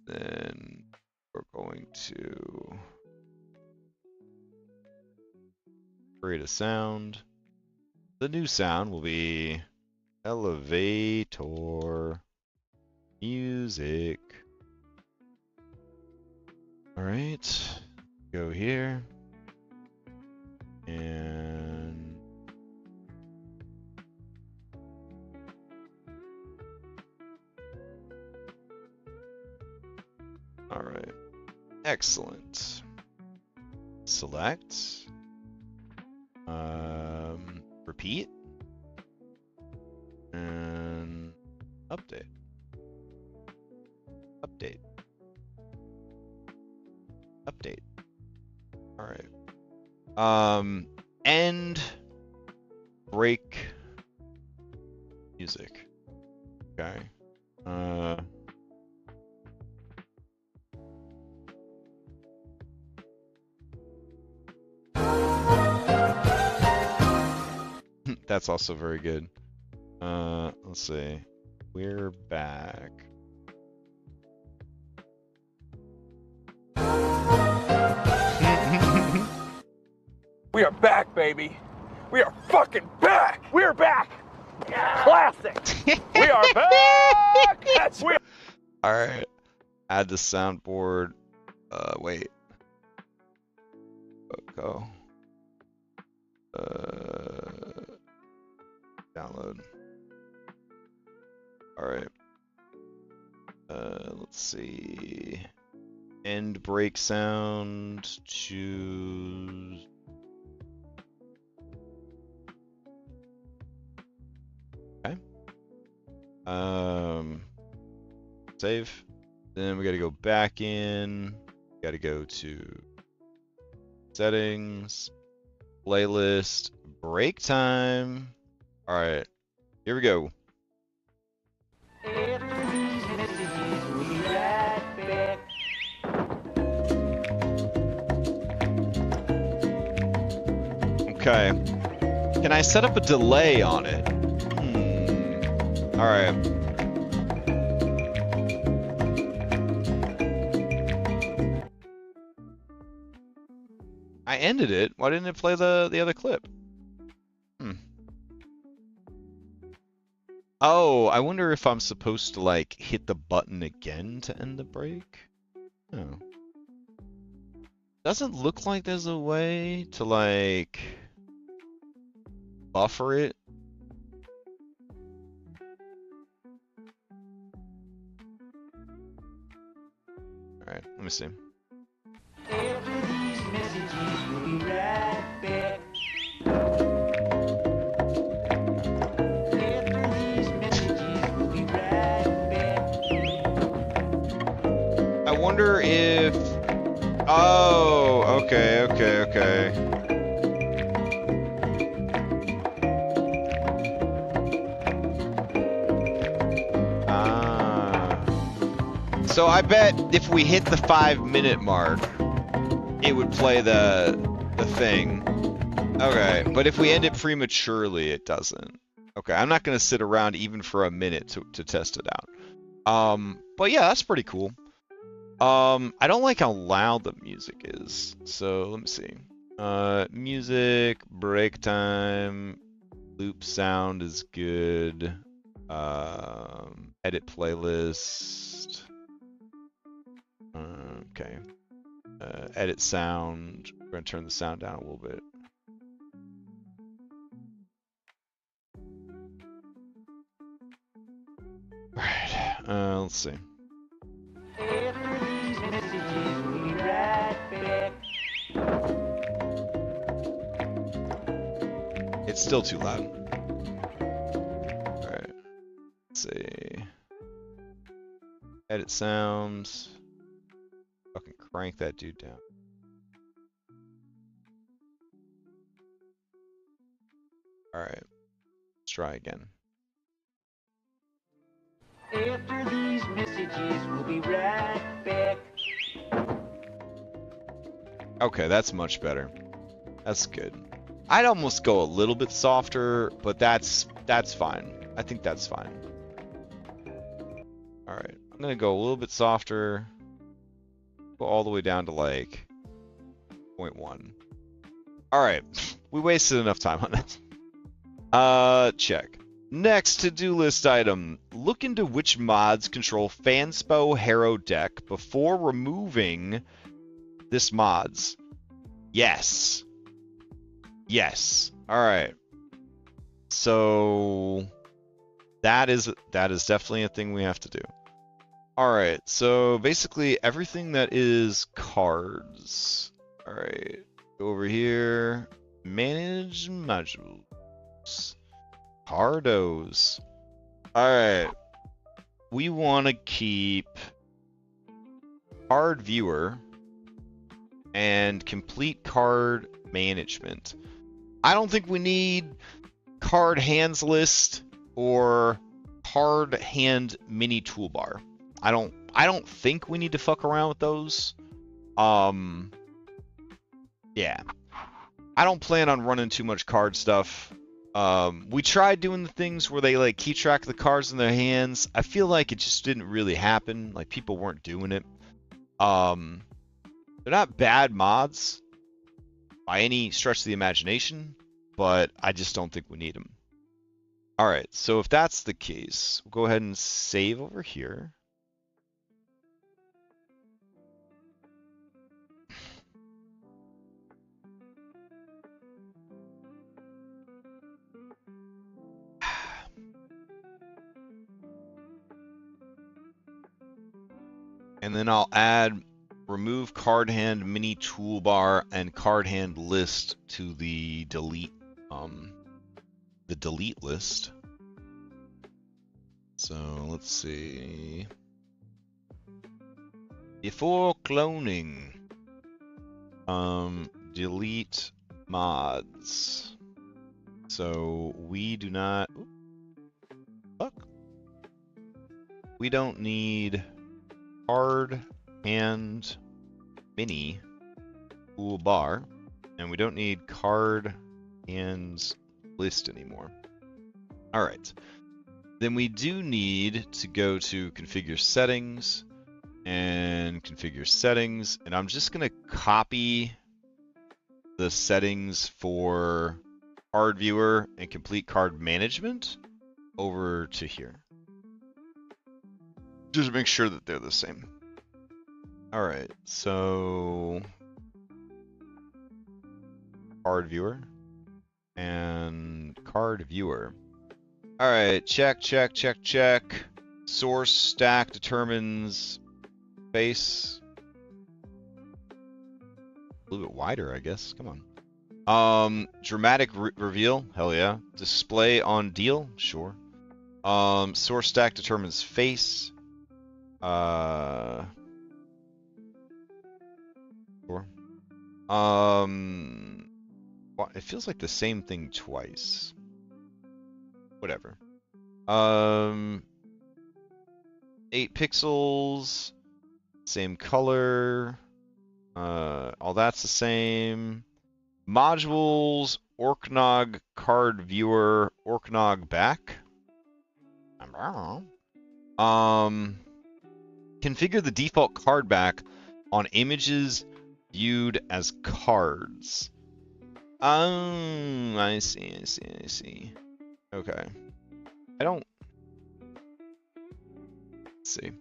Then we're going to create a sound. The new sound will be elevator music. Alright. Go here. And right. Excellent. Select. Repeat. And update. Update. Update. All right. End break music. Okay. That's also very good. Let's see. We're back.
We are back, baby. We are fucking back. We're back. Classic. We are back. That's we.
All right. Add the soundboard. Wait. Go. Download. All right. Let's see. End break sound. Choose. Okay. Save. Then we got to go back in. Got to go to settings, playlist, break time. All right, here we go. Okay. Can I set up a delay on it? All right. I ended it. Why didn't it play the other clip? Oh, I wonder if I'm supposed to like hit the button again to end the break. Oh. Doesn't look like there's a way to like buffer it. All right, let me see. I wonder if... Oh, okay. So I bet if we hit the 5-minute mark, it would play the thing. Okay, but if we end it prematurely, it doesn't. Okay, I'm not gonna sit around even for a minute to test it out. But yeah, that's pretty cool. I don't like how loud the music is. So let me see. Music, break time, loop sound is good. Edit playlist. Okay. Edit sound. We're gonna turn the sound down a little bit. All right. Let's see. It's still too loud. All right. Let's see. Edit sounds. Fucking crank that dude down. All right. Let's try again.
After these messages, we'll be right back.
Okay, that's much better. That's good. I'd almost go a little bit softer, but that's fine. I think that's fine. All right, I'm gonna go a little bit softer. Go all the way down to like 0.1. All right, we wasted enough time on this. Check. Next to-do list item. Look into which mods control Fanspo Harrow deck before removing this mods. Yes. Yes. All right. So that is definitely a thing we have to do. Alright, so basically everything that is cards. Alright, go over here. Manage modules. Cardos. Alright, we want to keep card viewer and complete card management. I don't think we need card hands list or card hand mini toolbar. I don't think we need to fuck around with those. Yeah. I don't plan on running too much card stuff. We tried doing the things where they like keep track of the cards in their hands. I feel like it just didn't really happen. Like people weren't doing it. They're not bad mods by any stretch of the imagination, but I just don't think we need them. All right, so if that's the case, we'll go ahead and save over here. And then I'll add remove card hand mini toolbar and card hand list to the delete list. So let's see. Before cloning, delete mods. So we do not. Fuck. We don't need card hand mini toolbar, and we don't need card hands list anymore. All right. Then we do need to go to configure settings and configure settings, and I'm just going to copy the settings for card viewer and complete card management over to here. Just make sure that they're the same. All right, so card viewer and card viewer. All right, check, check, check, check. Source stack determines face. A little bit wider, I guess. Come on. Dramatic reveal. Hell yeah. Display on deal. Sure. Source stack determines face. Sure. It feels like the same thing twice. Whatever. 8 pixels. Same color. All that's the same. Modules, Orknog card viewer, Orknog back. I'm wrong. Configure the default card back on images viewed as cards. I see. Okay. I don't. Let's see.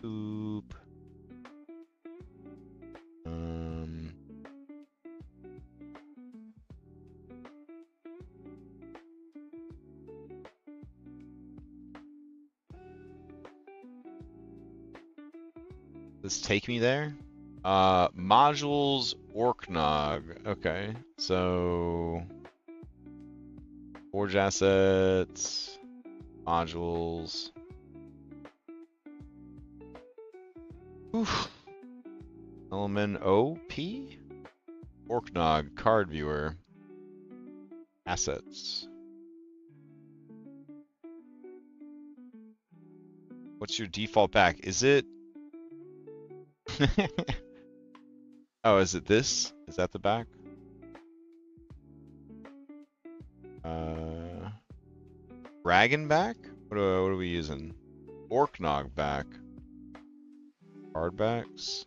Oop. Does this take me there? Modules Orknog. Okay, so Forge assets, modules. Oof. Element OP? Orknog card viewer. Assets. What's your default back? Is it? Oh, is it this? Is that the back? Dragon back? What are we using? Orknog back. Card backs.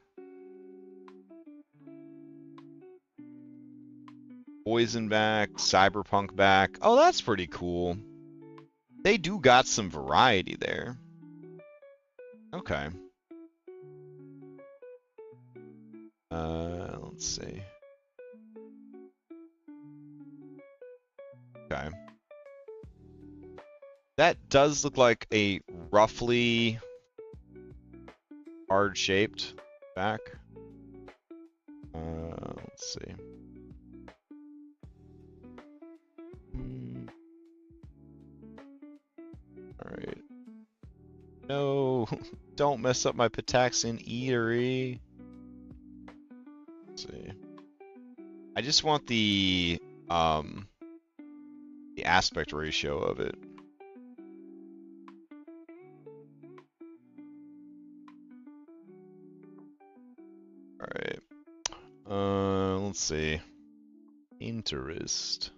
Poison back. Cyberpunk back. Oh, that's pretty cool. They do got some variety there. Okay. Let's see. Okay. That does look like a roughly hard shaped back. Let's see. All right. No, don't mess up my Pitaxian eatery. Let's see. I just want the aspect ratio of it. All right. Let's see. Interest.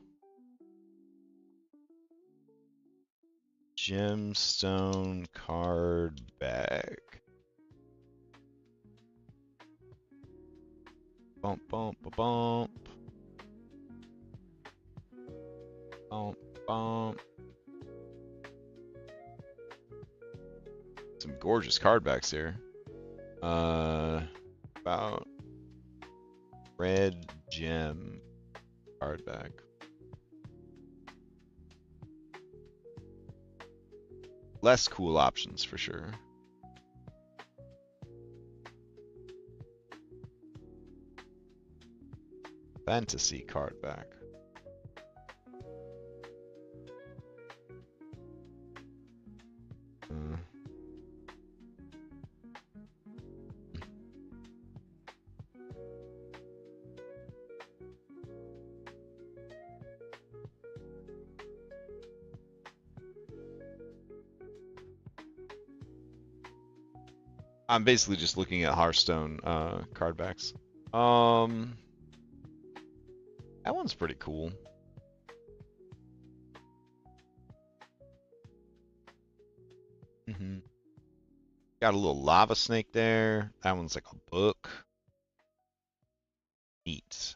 Gemstone card bag. Bump, bump, bump. Bump, bump. Some gorgeous card backs here. About red gem card back. Less cool options for sure. Fantasy card back. I'm basically just looking at Hearthstone card backs. That one's pretty cool. Got a little lava snake there. That one's like a book. Neat.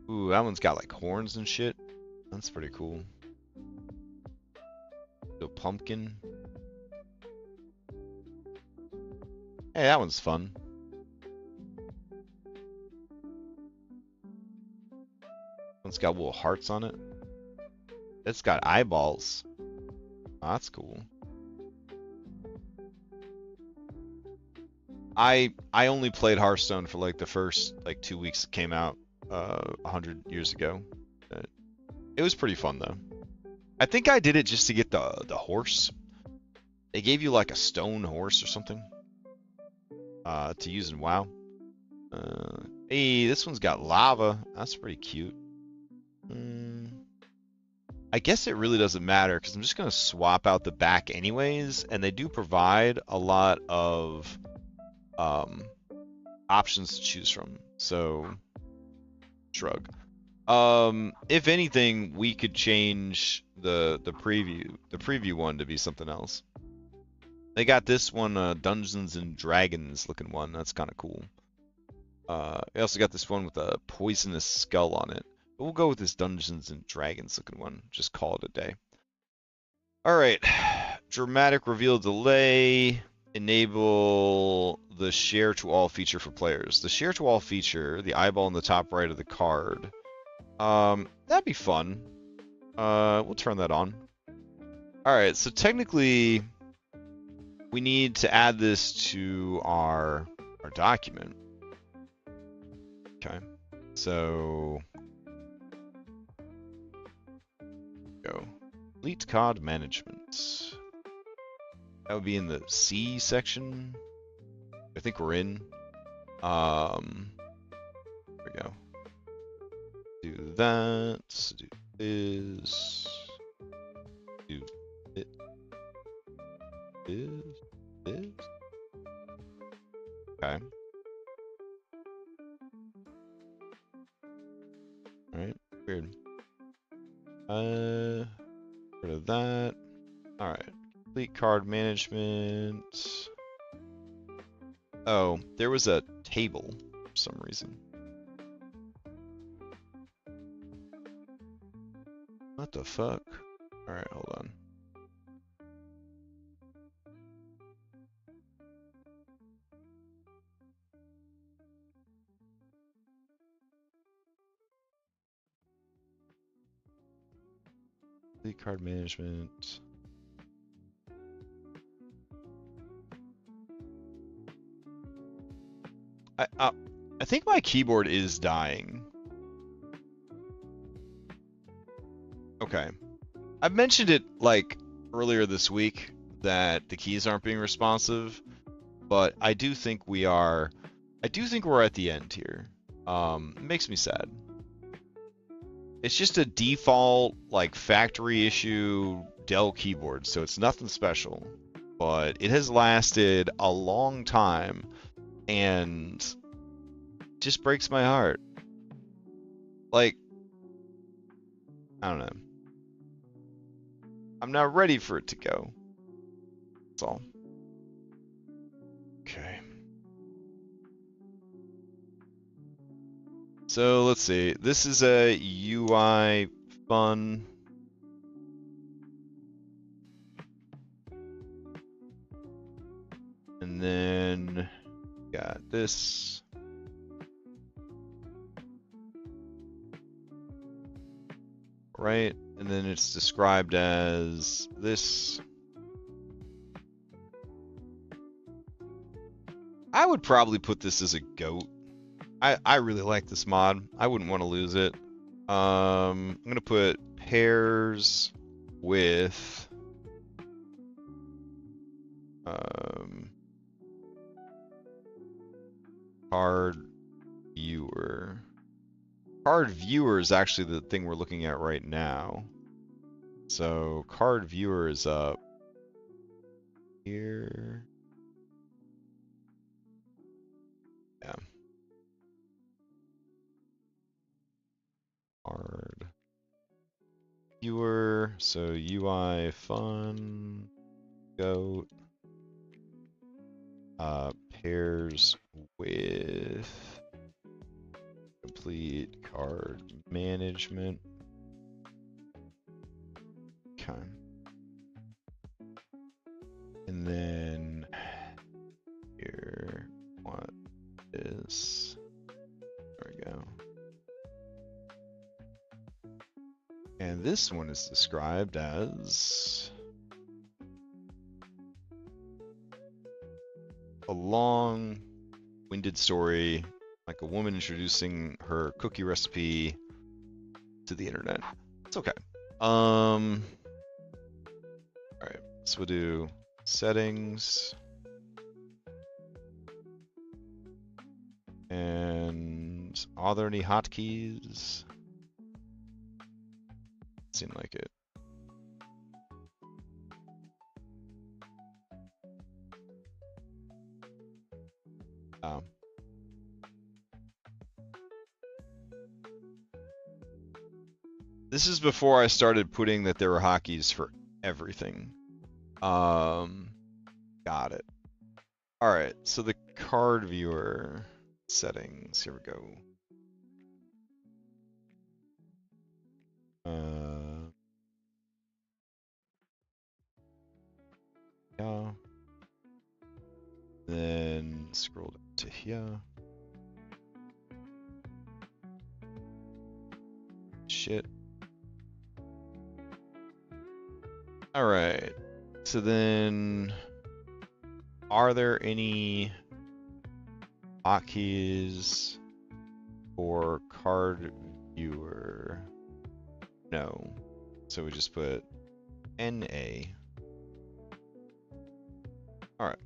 Ooh, that one's got like horns and shit. That's pretty cool. The pumpkin. Hey, that one's fun. One's got little hearts on it. It's got eyeballs. Oh, that's cool. I only played Hearthstone for like the first like 2 weeks it came out 100 years ago. It was pretty fun though. I think I did it just to get the horse. They gave you like a stone horse or something to use in WoW. Hey, this one's got lava. That's pretty cute. I guess it really doesn't matter because I'm just going to swap out the back anyways, and they do provide a lot of options to choose from. So, shrug. If anything, we could change the preview one to be something else. They got this one, Dungeons and Dragons looking one. That's kind of cool. They also got this one with a poisonous skull on it. But we'll go with this Dungeons and Dragons looking one. Just call it a day. All right. Dramatic reveal delay. Enable the share to all feature for players. The share to all feature, the eyeball in the top right of the card. That'd be fun. We'll turn that on. All right. So technically, we need to add this to our document. Okay. So go. Elite card management. That would be in the C section. I think we're in. There we go. Do that. Do this. Do it. This. Okay. Alright, weird. Rid of that. Alright. Complete card management. Oh, there was a table for some reason. What the fuck? Alright, hold on. Complete card management. I think my keyboard is dying. Okay. I've mentioned it like earlier this week that the keys aren't being responsive, but I do think we are. I do think we're at the end here. It makes me sad. It's just a default like factory issue Dell keyboard, so it's nothing special, but it has lasted a long time and just breaks my heart. Like, I don't know. I'm not ready for it to go. That's all. Okay. So let's see. This is a UI fun. And then got this. Right? And then it's described as this. I would probably put this as a GOAT. I really like this mod. I wouldn't want to lose it. I'm gonna put pairs with card viewer. Card viewer is actually the thing we're looking at right now. So card viewer is up here. Yeah. Card viewer. So UI fun goat. Pairs with complete card management. Okay. And then here, what is, there we go. And this one is described as a long-winded story, like a woman introducing her cookie recipe to the internet. It's okay. All right, so we'll do settings. And are there any hotkeys? Seem like it. This is before I started putting that there were hotkeys for everything. Got it. All right, so the card viewer settings. Here we go. Yeah. Then scroll down to here. Shit. All right. So then, are there any hotkeys for card viewer? No. So we just put NA. All right.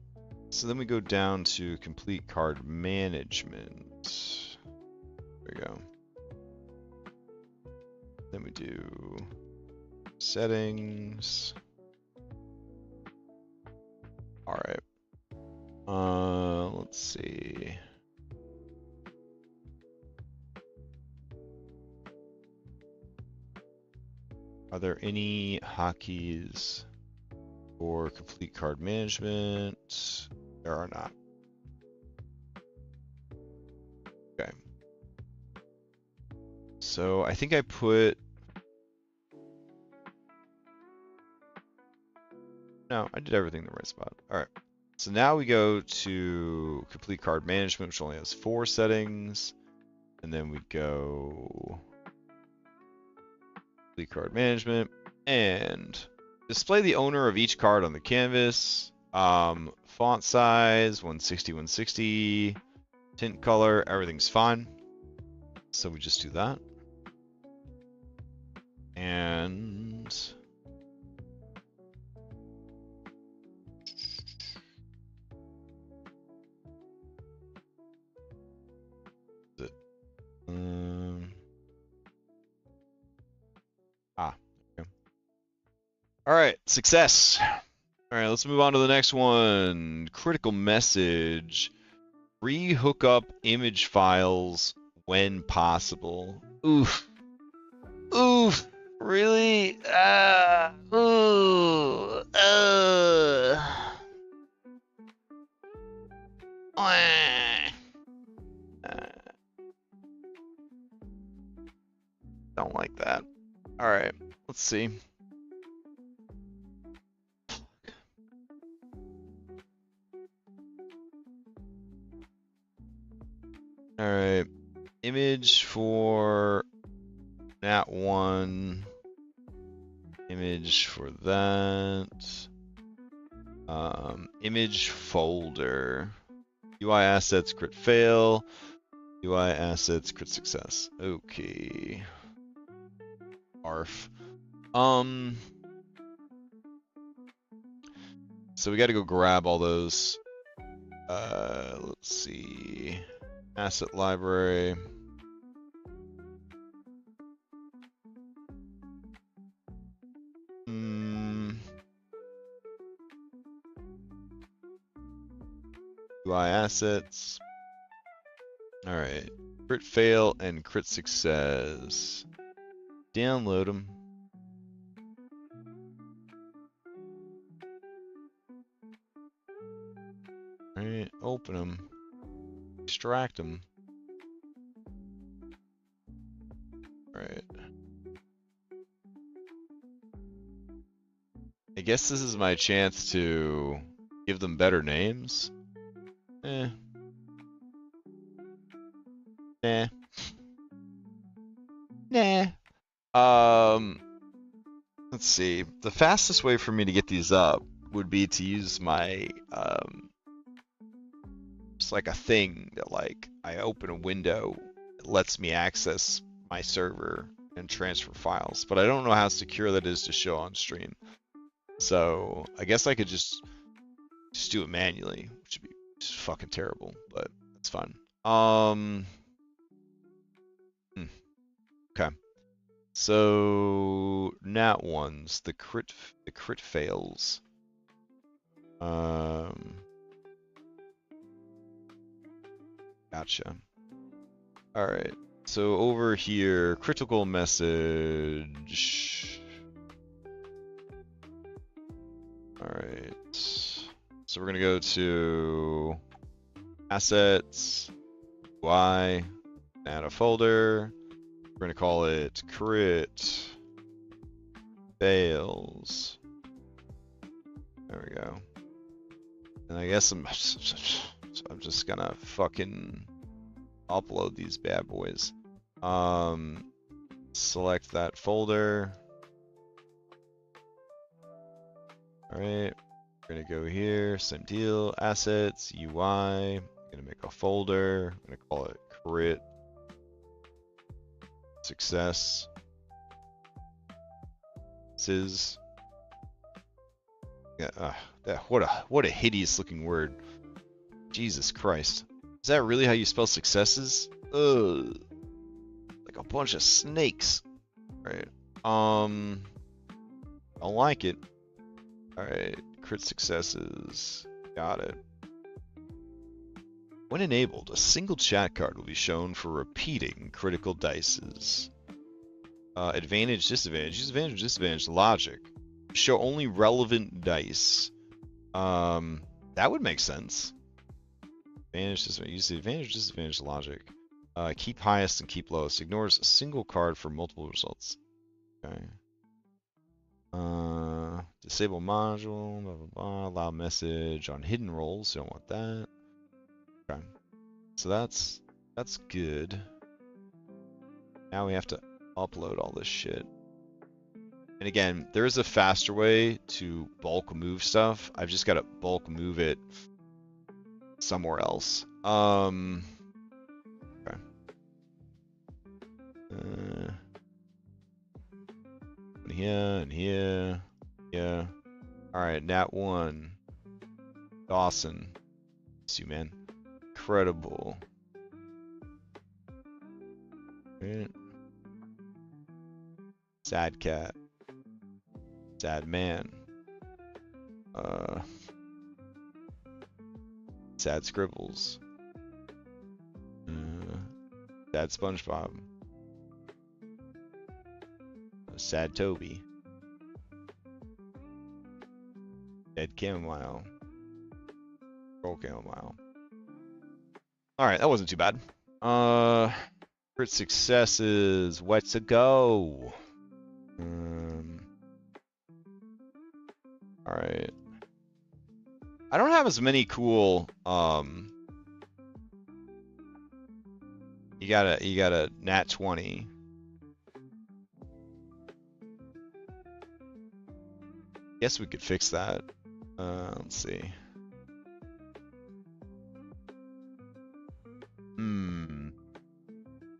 So then we go down to complete card management. There we go. Then we do settings. All right. Let's see. Are there any hotkeys for complete card management? There are not. Okay. So I think I put... No, I did everything in the right spot. All right. So now we go to complete card management, which only has 4 settings. And then we go complete card management. And display the owner of each card on the canvas. Font size 160, 160. Tint color, everything's fine. So we just do that. And okay. All right, success. All right, let's move on to the next one. Critical message. Re-hook up image files when possible. Oof. Oof. Really? Ooh. Don't like that. All right, let's see. All right, image for that one. Image for that. Image folder. UI assets crit fail. UI assets crit success. Okay. Arf. So we got to go grab all those. Let's see. Asset library. UI assets. All right. Crit fail and crit success. Download them. All right. Open them. Extract them. All right. I guess this is my chance to give them better names. Eh. Nah. Nah. Let's see. The fastest way for me to get these up would be to use my just like a thing that like I open a window, it lets me access my server and transfer files, but I don't know how secure that is to show on stream. So I guess I could just do it manually, which would be just fucking terrible, but that's fine. Okay. So nat ones, the crit fails. Gotcha. All right. So over here, critical message. All right. So we're gonna go to assets, UI, add a folder. We're gonna call it crit fails. There we go. And I guess I'm just gonna fucking upload these bad boys. Select that folder. All right, we're gonna go here, same deal, assets, UI. I'm gonna make a folder. I'm gonna call it crit success. Yeah, what a hideous looking word. Jesus Christ. Is that really how you spell successes? Ugh. Like a bunch of snakes. Right. I don't like it. Alright, crit successes. Got it. When enabled, a single chat card will be shown for repeating critical dices. Advantage, disadvantage, disadvantage, disadvantage, logic. Show only relevant dice. That would make sense. Advantage, disadvantage, use the advantage, disadvantage, logic. Keep highest and keep lowest. Ignores a single card for multiple results. Okay. Disable module, blah, blah, blah. Allow message on hidden roles. Don't want that. Okay. So that's good. Now we have to upload all this shit. And again, there is a faster way to bulk move stuff. I've just got to bulk move it somewhere else. Okay. Here and here. Yeah. All right, Nat 1. Dawson. Miss you, man. Incredible. Right. Sad cat. Sad man. Sad scribbles. Sad SpongeBob. Sad Toby. Dead chamomile. Roll chamomile. Alright, that wasn't too bad. Crit successes. What's a go? Alright. I don't have as many cool you got a nat 20. Guess we could fix that. Let's see.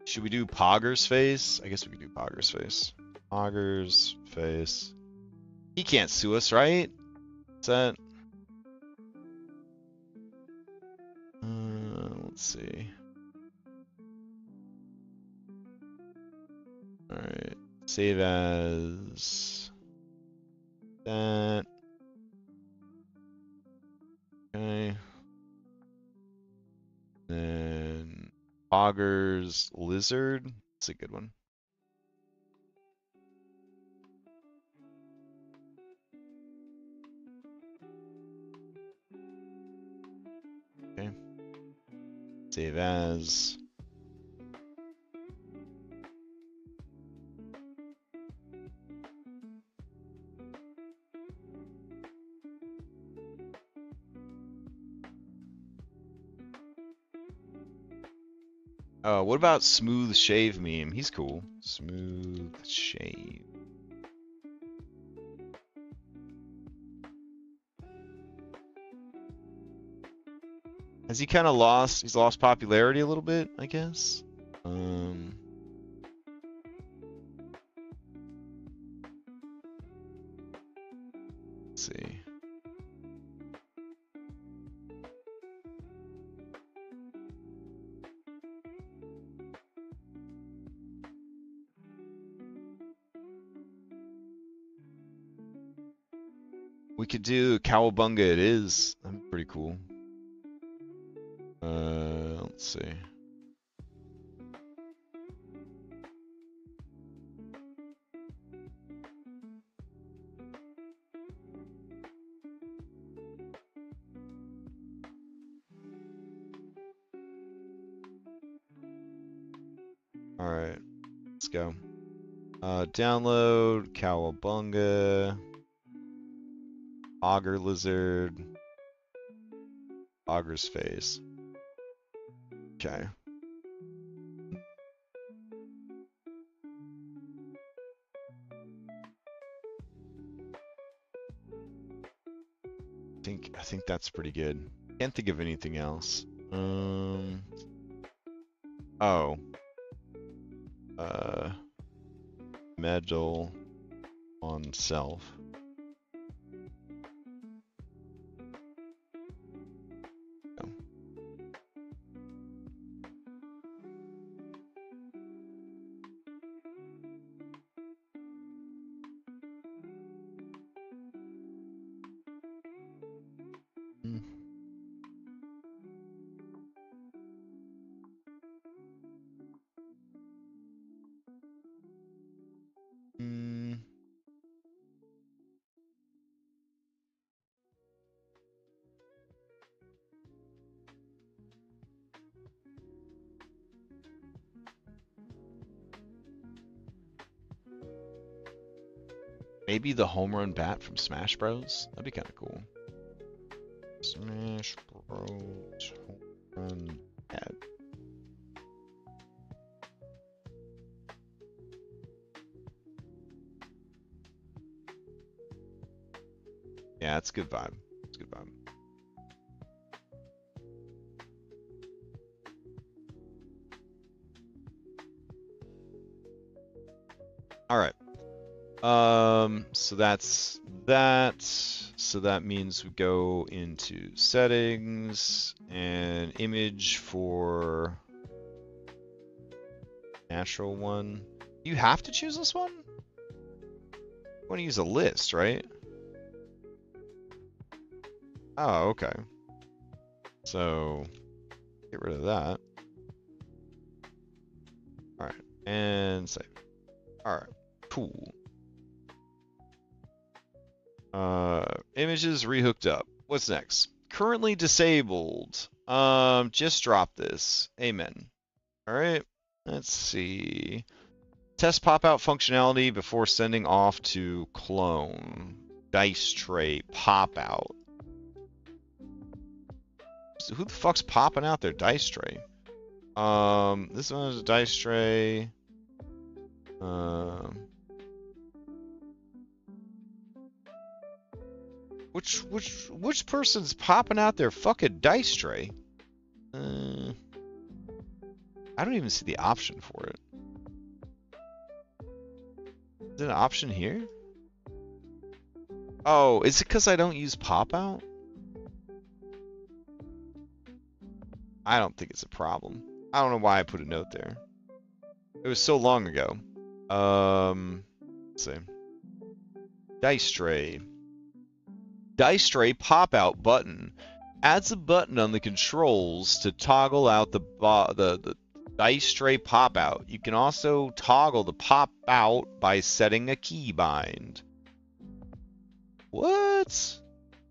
Should we do Pogger's face? I guess we could do Pogger's face. Pogger's face. He can't sue us, right? Is that? Let's see. Alright. Save as that. Okay. Then Pogger's lizard. That's a good one. Okay. Save as. What about Smooth Shave Meme? He's cool. Smooth Shave. Has he kind of lost? He's lost popularity a little bit, I guess. Let's see. We could do Cowabunga It Is. That'd be pretty cool. Let's see. Alright, let's go. Download Cowabunga. Auger lizard. Auger's face. Okay. I think that's pretty good. Can't think of anything else. Oh. Medal on self. Maybe the home run bat from Smash Bros. That'd be kind of cool. Smash Bros. Home run bat. Yeah, it's a good vibe. It's a good vibe. All right. So that's that. So that means we go into settings and image for natural one. You have to choose this one? You want to use a list, right? Oh, okay. So get rid of that. All right, and save. All right, cool. Images rehooked up. What's next? Currently disabled. Just drop this. Amen. All right. Let's see. Test pop-out functionality before sending off to clone. Dice tray pop-out. So who the fuck's popping out their dice tray? This one is a dice tray. Which person's popping out their fucking dice tray? I don't even see the option for it. Is there an option here? Oh, is it because I don't use pop out? I don't think it's a problem. I don't know why I put a note there. It was so long ago. Let's see. Dice tray. Dice tray pop out button adds a button on the controls to toggle out the dice tray pop out. You can also toggle the pop out by setting a keybind. What?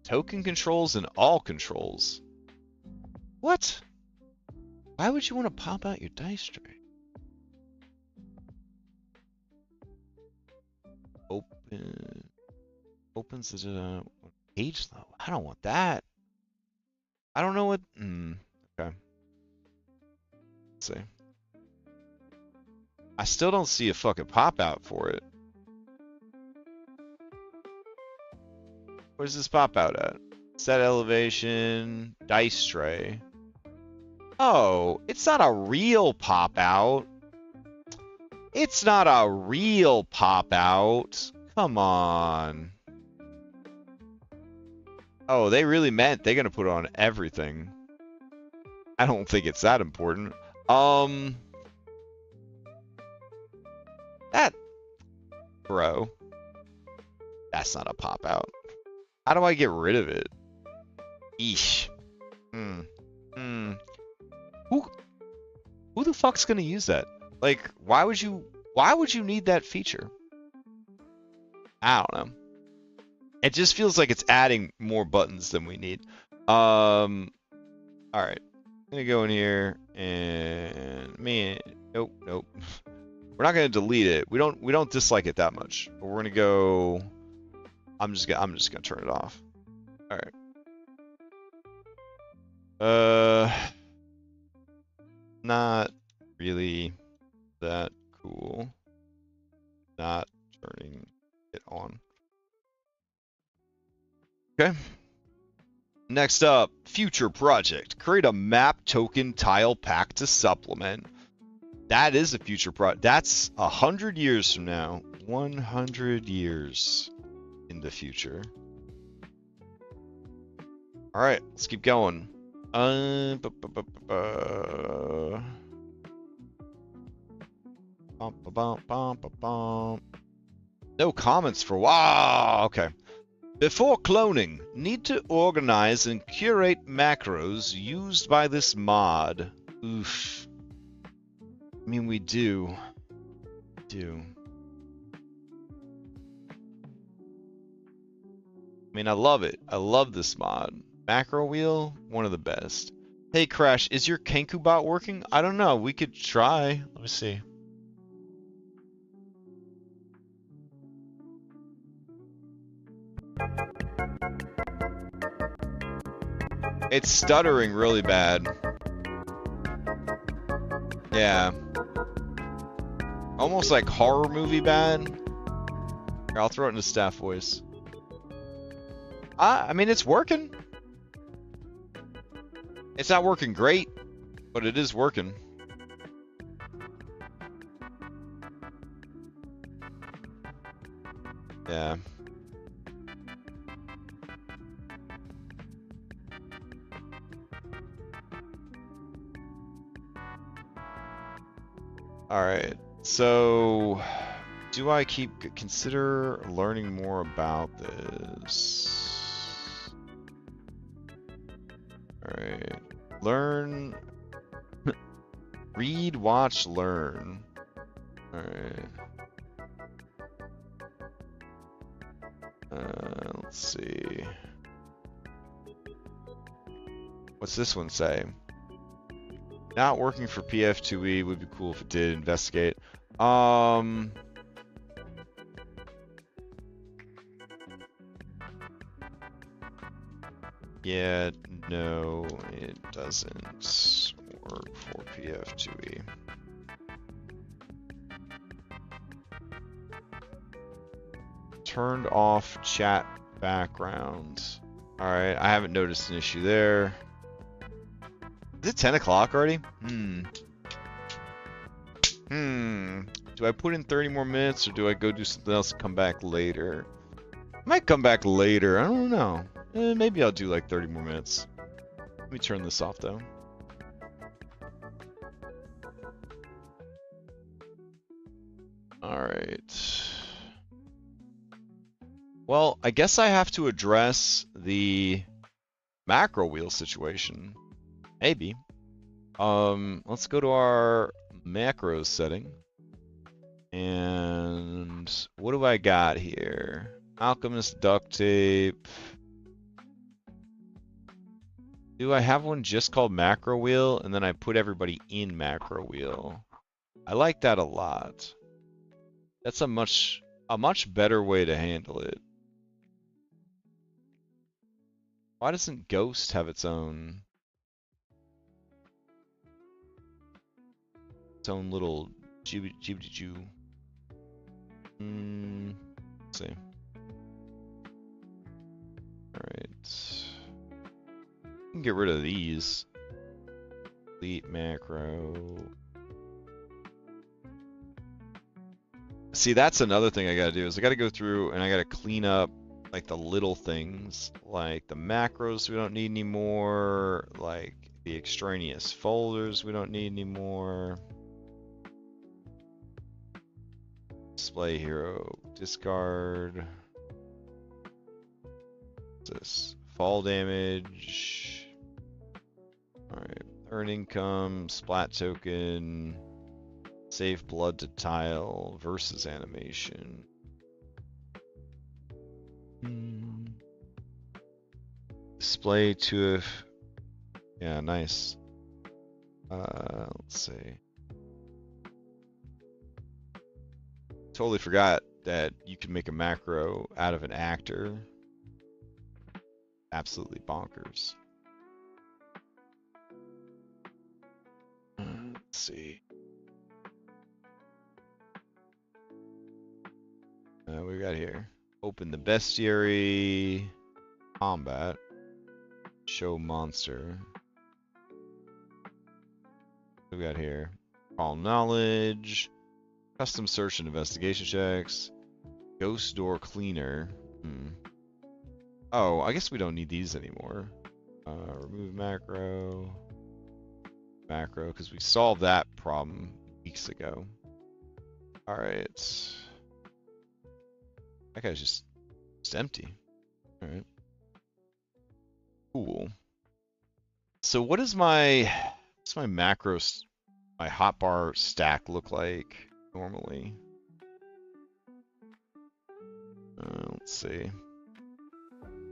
Token controls and all controls. What? Why would you want to pop out your dice tray? Opens the page though. I don't want that. I don't know what. Okay. Let's see. I still don't see a fucking pop out for it. Where's this pop out at? Set elevation, dice tray. Oh, it's not a real pop out. It's not a real pop out. Come on. Oh, they really meant they're gonna put it on everything. I don't think it's that important. That, bro, that's not a pop out. How do I get rid of it? Eesh. Who the fuck's gonna use that? Like, why would you need that feature? I don't know. It just feels like it's adding more buttons than we need. All right. I'm gonna go in here and nope. We're not gonna delete it. We don't dislike it that much. But we're gonna go. I'm just gonna turn it off. All right. Not really that cool. Not turning it on. Okay. Next up, future project. Create a map token tile pack to supplement. That is a future project. That's 100 years from now. 100 years in the future. All right, let's keep going. No comments for wow. Okay. Before cloning, need to organize and curate macros used by this mod. Oof. I mean, we do. I mean, I love it. I love this mod. Macro wheel, one of the best. Hey, Crash, is your Kenku bot working? I don't know. We could try. Let me see. It's stuttering really bad. Yeah. Almost like horror movie bad. Here, I'll throw it into staff voice. I mean, it's working. It's not working great, but it is working. Yeah. All right. So, do I consider learning more about this? All right. Learn. Read, watch, learn. All right. Let's see. What's this one say? Not working for PF2E would be cool if it did. Investigate. Yeah, no, it doesn't work for PF2E. Turned off chat background. Alright, I haven't noticed an issue there. Is it 10 o'clock already? Do I put in 30 more minutes or do I go do something else and come back later? I might come back later. I don't know. Maybe I'll do like 30 more minutes. Let me turn this off though. Alright. Well, I guess I have to address the macro wheel situation. Maybe. Let's go to our macros setting. And what do I got here? Alchemist duct tape. Do I have one just called macro wheel and then I put everybody in macro wheel? I like that a lot. That's a much better way to handle it. Why doesn't Ghost have its own little jibby-jibby-joo? Let's see. Alright. We can get rid of these. Delete macro. See, that's another thing I gotta do is I gotta go through and I gotta clean up like the little things, like the macros we don't need anymore, like the extraneous folders we don't need anymore. Display hero, discard. What's this? Fall damage. Alright, earn income, splat token, save blood to tile, versus animation. Display to if. Yeah, nice. Let's see. Totally forgot that you can make a macro out of an actor. Absolutely bonkers. Let's see. What we got here? Open the bestiary. Combat. Show monster. What we got here? Call knowledge. Custom search and investigation checks. Ghost door cleaner. Oh, I guess we don't need these anymore. Remove macro. Macro, because we solved that problem weeks ago. Alright. That guy's just empty. Alright. Cool. So what is my macros, my hotbar stack look like normally? Let's see.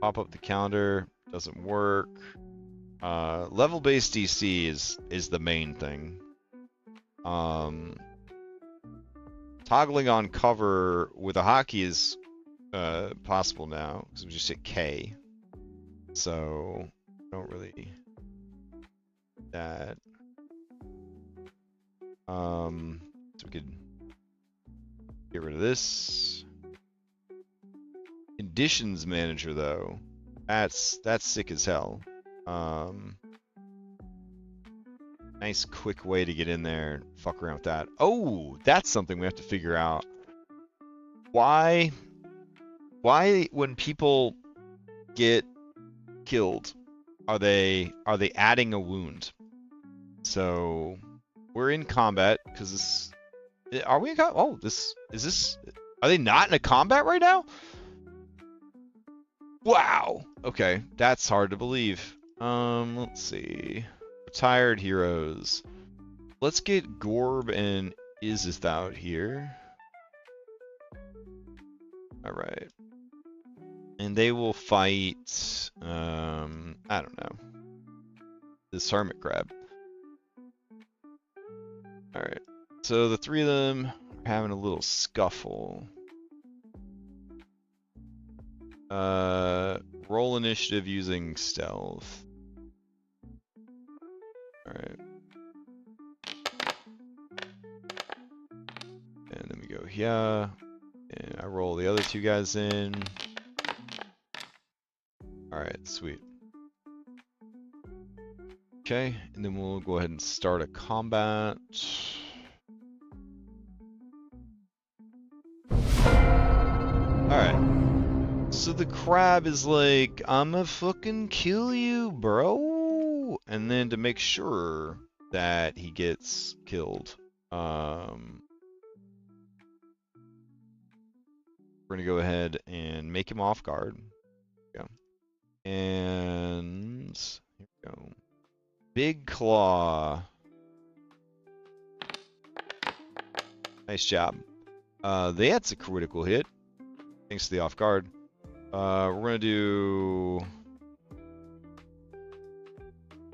Pop up the calendar, doesn't work. Level-based DC is the main thing. Toggling on cover with a hotkey is possible now because we just hit K. So don't really that. So we could get rid of this. Conditions manager though. That's sick as hell. Nice quick way to get in there and fuck around with that. Oh, that's something we have to figure out. Why when people get killed, are they adding a wound? So we're in combat because this. Are we in combat? Oh, is this? Are they not in a combat right now? Wow. Okay, that's hard to believe. Let's see. Retired heroes. Let's get Gorb and Izith out here. All right. And they will fight. I don't know. This hermit crab. All right. So the three of them are having a little scuffle. Roll initiative using stealth. Alright. And then we go here. And I roll the other two guys in. Alright, sweet. Okay, and then we'll go ahead and start a combat. Alright. So the crab is like, I'ma fucking kill you, bro. And then to make sure that he gets killed, we're gonna go ahead and make him off guard. There we go. And here we go. Big claw. Nice job. That's a critical hit. Thanks to the off guard. We're gonna do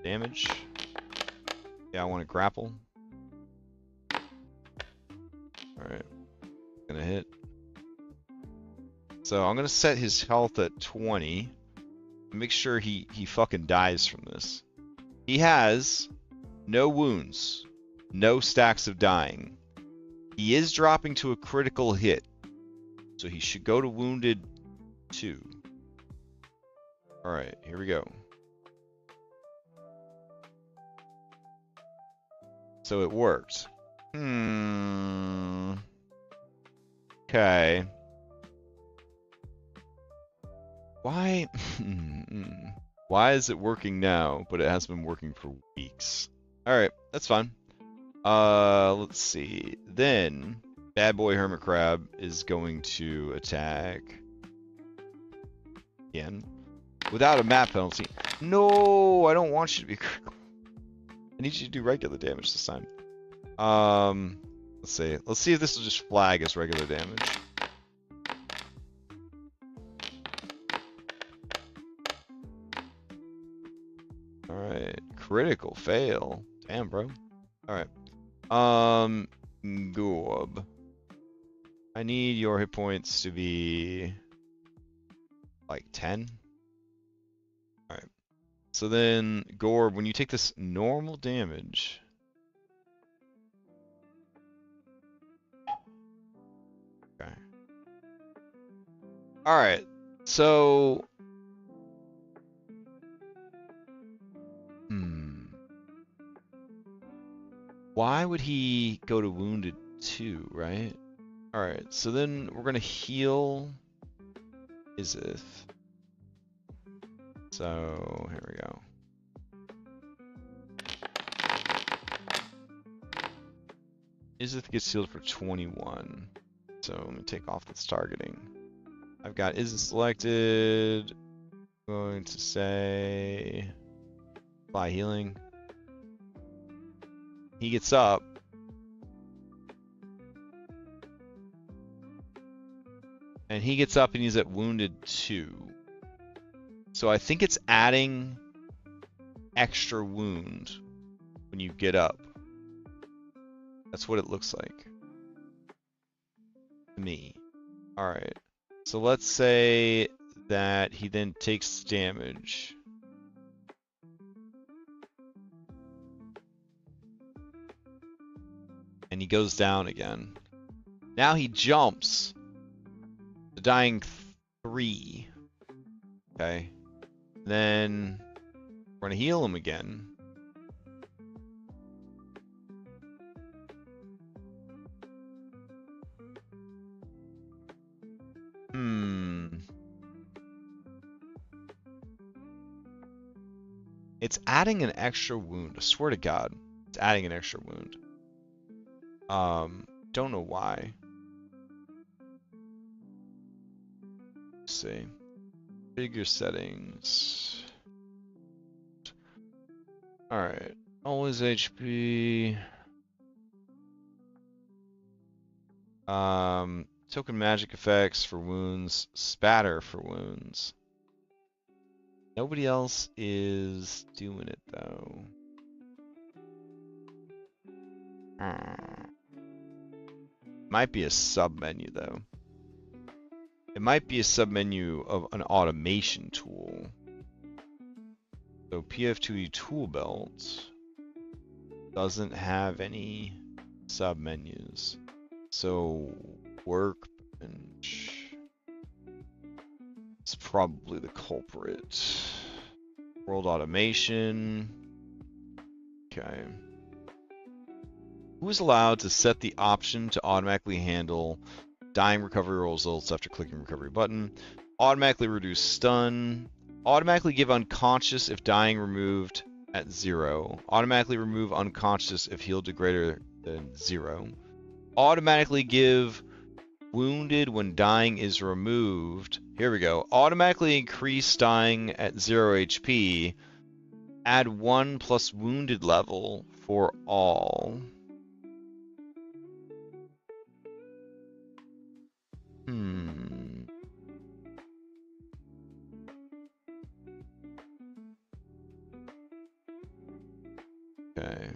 damage. Yeah, I want to grapple. Alright. Gonna hit. So I'm gonna set his health at 20. Make sure he fucking dies from this. He has no wounds, no stacks of dying. He is dropping to a critical hit. So he should go to wounded 2. Alright, here we go. So it worked. Okay. Why? Why is it working now, but it has been working for weeks? Alright, that's fine. Let's see. Then, Bad Boy Hermit Crab is going to attack again without a map penalty. No, I don't want you to be critical. I need you to do regular damage this time. Let's see. Let's see if this will just flag as regular damage. Alright. Critical fail. Damn, bro. Alright. Gorb. I need your hit points to be like 10. Alright. So then, Gorb, when you take this normal damage. Okay. Alright. So. Why would he go to wounded 2, right? Alright, so then we're gonna heal Izith. So here we go. Izith gets healed for 21. So let me take off this targeting. I've got Izith selected. I'm going to say apply healing. He gets up. And he gets up and he's at wounded 2. So I think it's adding extra wound when you get up. That's what it looks like to me. Alright. So let's say that he then takes damage. And he goes down again. Now he jumps to dying 3. Okay. Then we're gonna heal him again. It's adding an extra wound. I swear to God, it's adding an extra wound. Don't know why. Let's see. Figure settings. Alright. Always HP. Token magic effects for wounds. Spatter for wounds. Nobody else is doing it though. Might be a sub menu though. It might be a sub menu of an automation tool. So PF2E tool belt doesn't have any sub menus. So workbench is probably the culprit. World automation. Okay. Who is allowed to set the option to automatically handle dying recovery results after clicking recovery button? Automatically reduce stun. Automatically give unconscious if dying removed at 0. Automatically remove unconscious if healed to greater than 0. Automatically give wounded when dying is removed. Here we go. Automatically increase dying at 0 HP. Add 1 plus wounded level for all. Okay.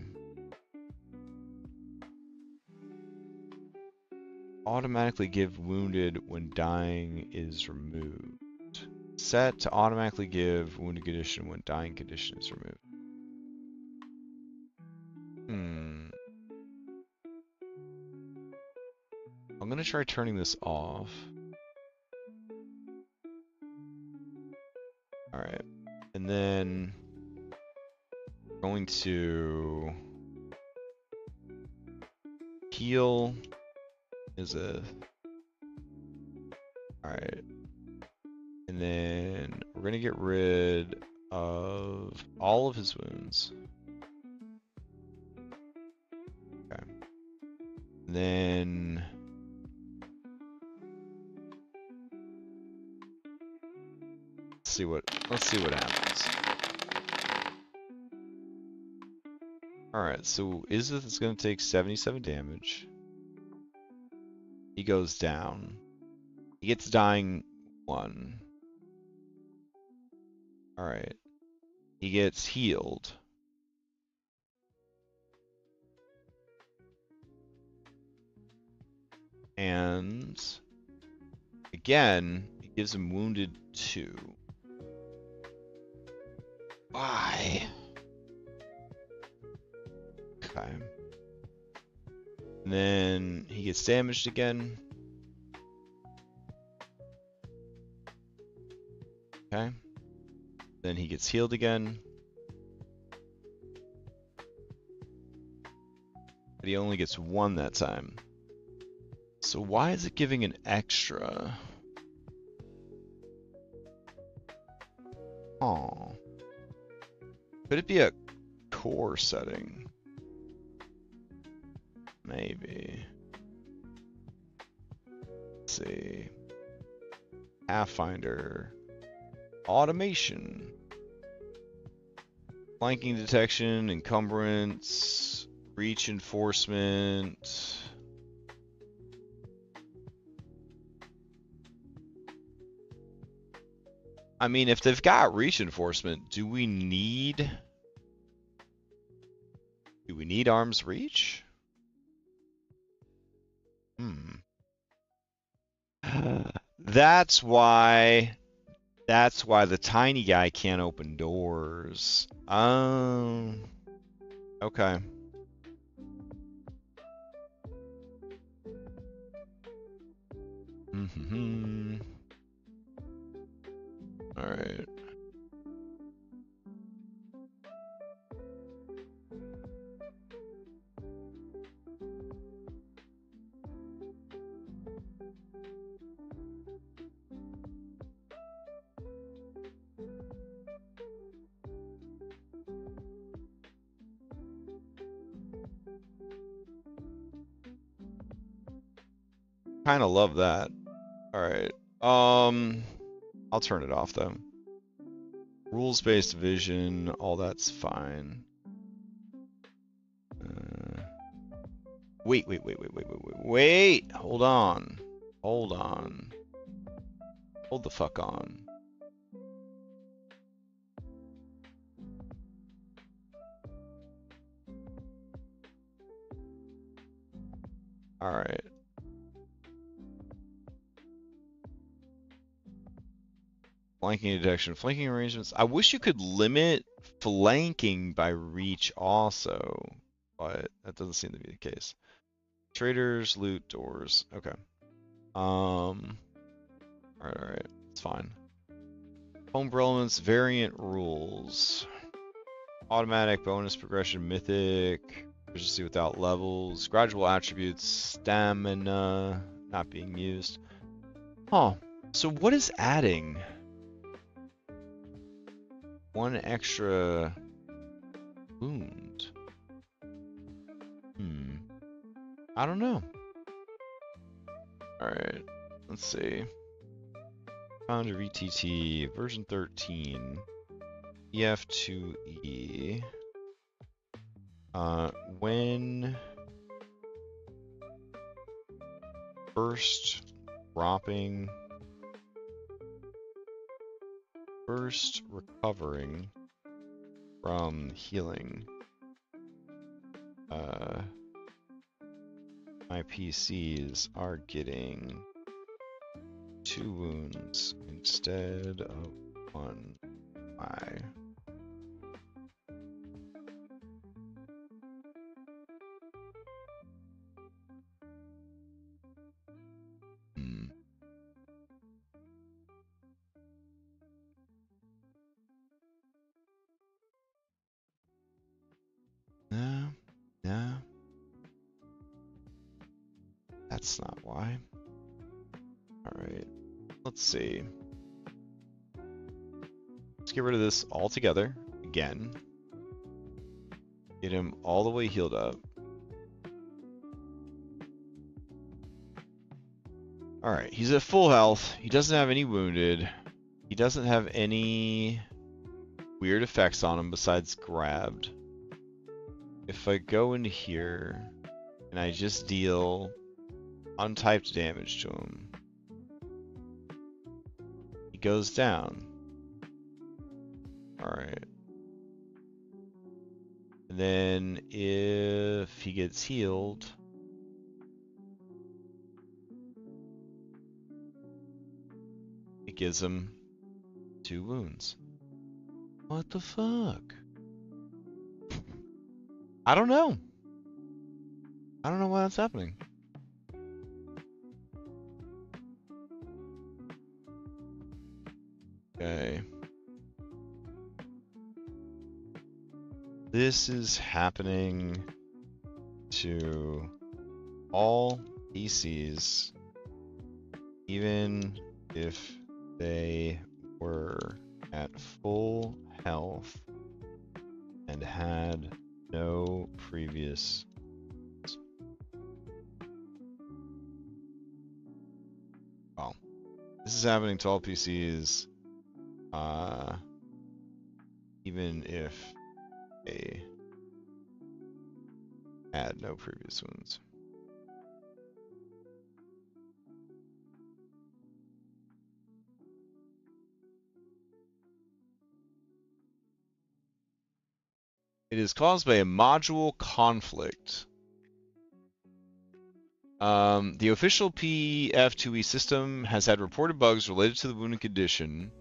Automatically give wounded when dying is removed. Set to automatically give wounded condition when dying condition is removed. I'm gonna try turning this off. Alright. And then going to heal is a alright. And then we're gonna get rid of all of his wounds. Okay. And then let's see what happens. Alright, so Izith is gonna take 77 damage. He goes down. He gets dying 1. Alright. He gets healed. And again, it gives him wounded 2. Why? Okay. And then he gets damaged again. Okay. Then he gets healed again. But he only gets 1 that time. So why is it giving an extra? Oh. Could it be a core setting? Maybe. Let's see. Pathfinder. Automation. Flanking detection, encumbrance, reach enforcement. I mean, if they've got reach enforcement, do we need arm's reach? That's why the tiny guy can't open doors. Okay. Alright. Kind of love that. All right. I'll turn it off though. Rules-based vision, all that's fine. Wait. Hold on. Hold the fuck on. All right. Flanking detection, flanking arrangements. I wish you could limit flanking by reach also, but that doesn't seem to be the case. Traders, loot, doors. Okay. All right. It's fine. Home elements, variant rules. Automatic, bonus, progression, mythic, efficiency without levels, gradual attributes, stamina, not being used. Huh. So what is adding? One extra wound. I don't know. Alright, let's see. Founder VTT, version 13. EF2E. When first recovering from healing, my PCs are getting 2 wounds instead of 1. Why? No. That's not why. Alright. Let's see. Let's get rid of this altogether. Again. Get him all the way healed up. Alright, he's at full health. He doesn't have any wounded. He doesn't have any weird effects on him besides grabbed. If I go into here and I just deal untyped damage to him, he goes down. Alright. And then if he gets healed, it gives him 2 wounds. What the fuck? I don't know. I don't know why that's happening. Okay. This is happening to all PCs, even if they were at full health and had no previous. Well, this is happening to all PCs, even if they had no previous wounds. It is caused by a module conflict. The official PF2E system has had reported bugs related to the wounded condition.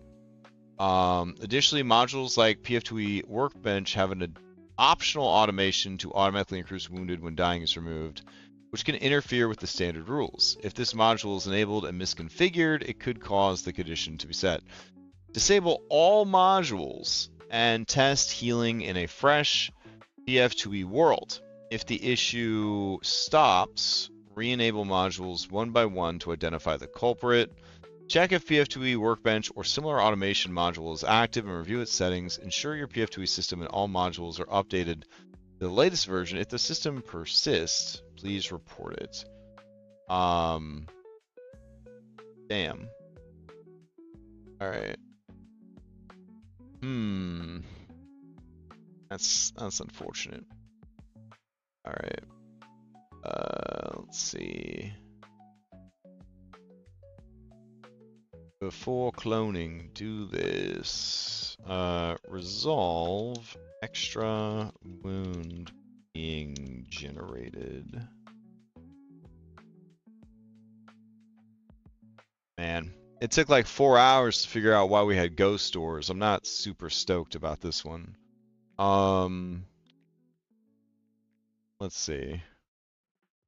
Additionally, modules like PF2E Workbench have an optional automation to automatically increase wounded when dying is removed, which can interfere with the standard rules. If this module is enabled and misconfigured, it could cause the condition to be set. Disable all modules and test healing in a fresh PF2E world. If the issue stops, re-enable modules one by one to identify the culprit. Check if PF2E Workbench or similar automation module is active and review its settings. Ensure your PF2E system and all modules are updated to the latest version. If the system persists, please report it. Damn. Alright. That's unfortunate. Alright. Let's see. Before cloning, do this. Resolve extra wound being generated. Man, it took like 4 hours to figure out why we had ghost stores. I'm not super stoked about this one. Let's see.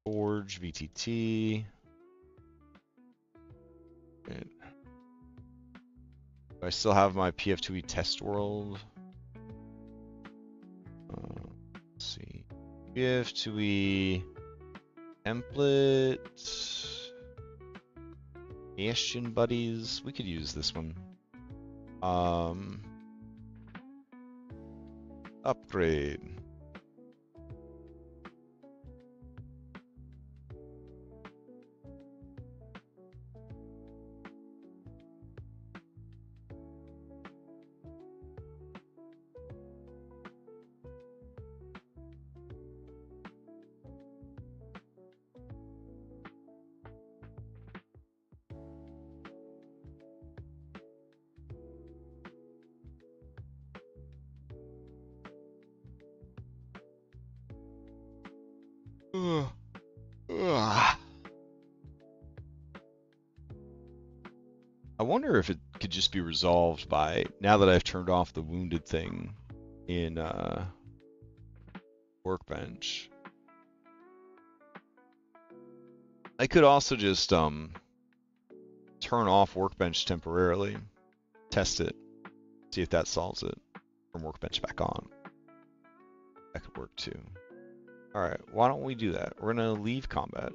Forge, VTT. Right. Do I still have my PF2E test world? Let's see. PF2E template. Bastion buddies. We could use this one. Upgrade. Ugh. I wonder if it could just be resolved by, now that I've turned off the wounded thing in Workbench. I could also just turn off Workbench temporarily, test it, see if that solves it, turn Workbench back on. That could work too. Alright, why don't we do that? We're gonna leave combat.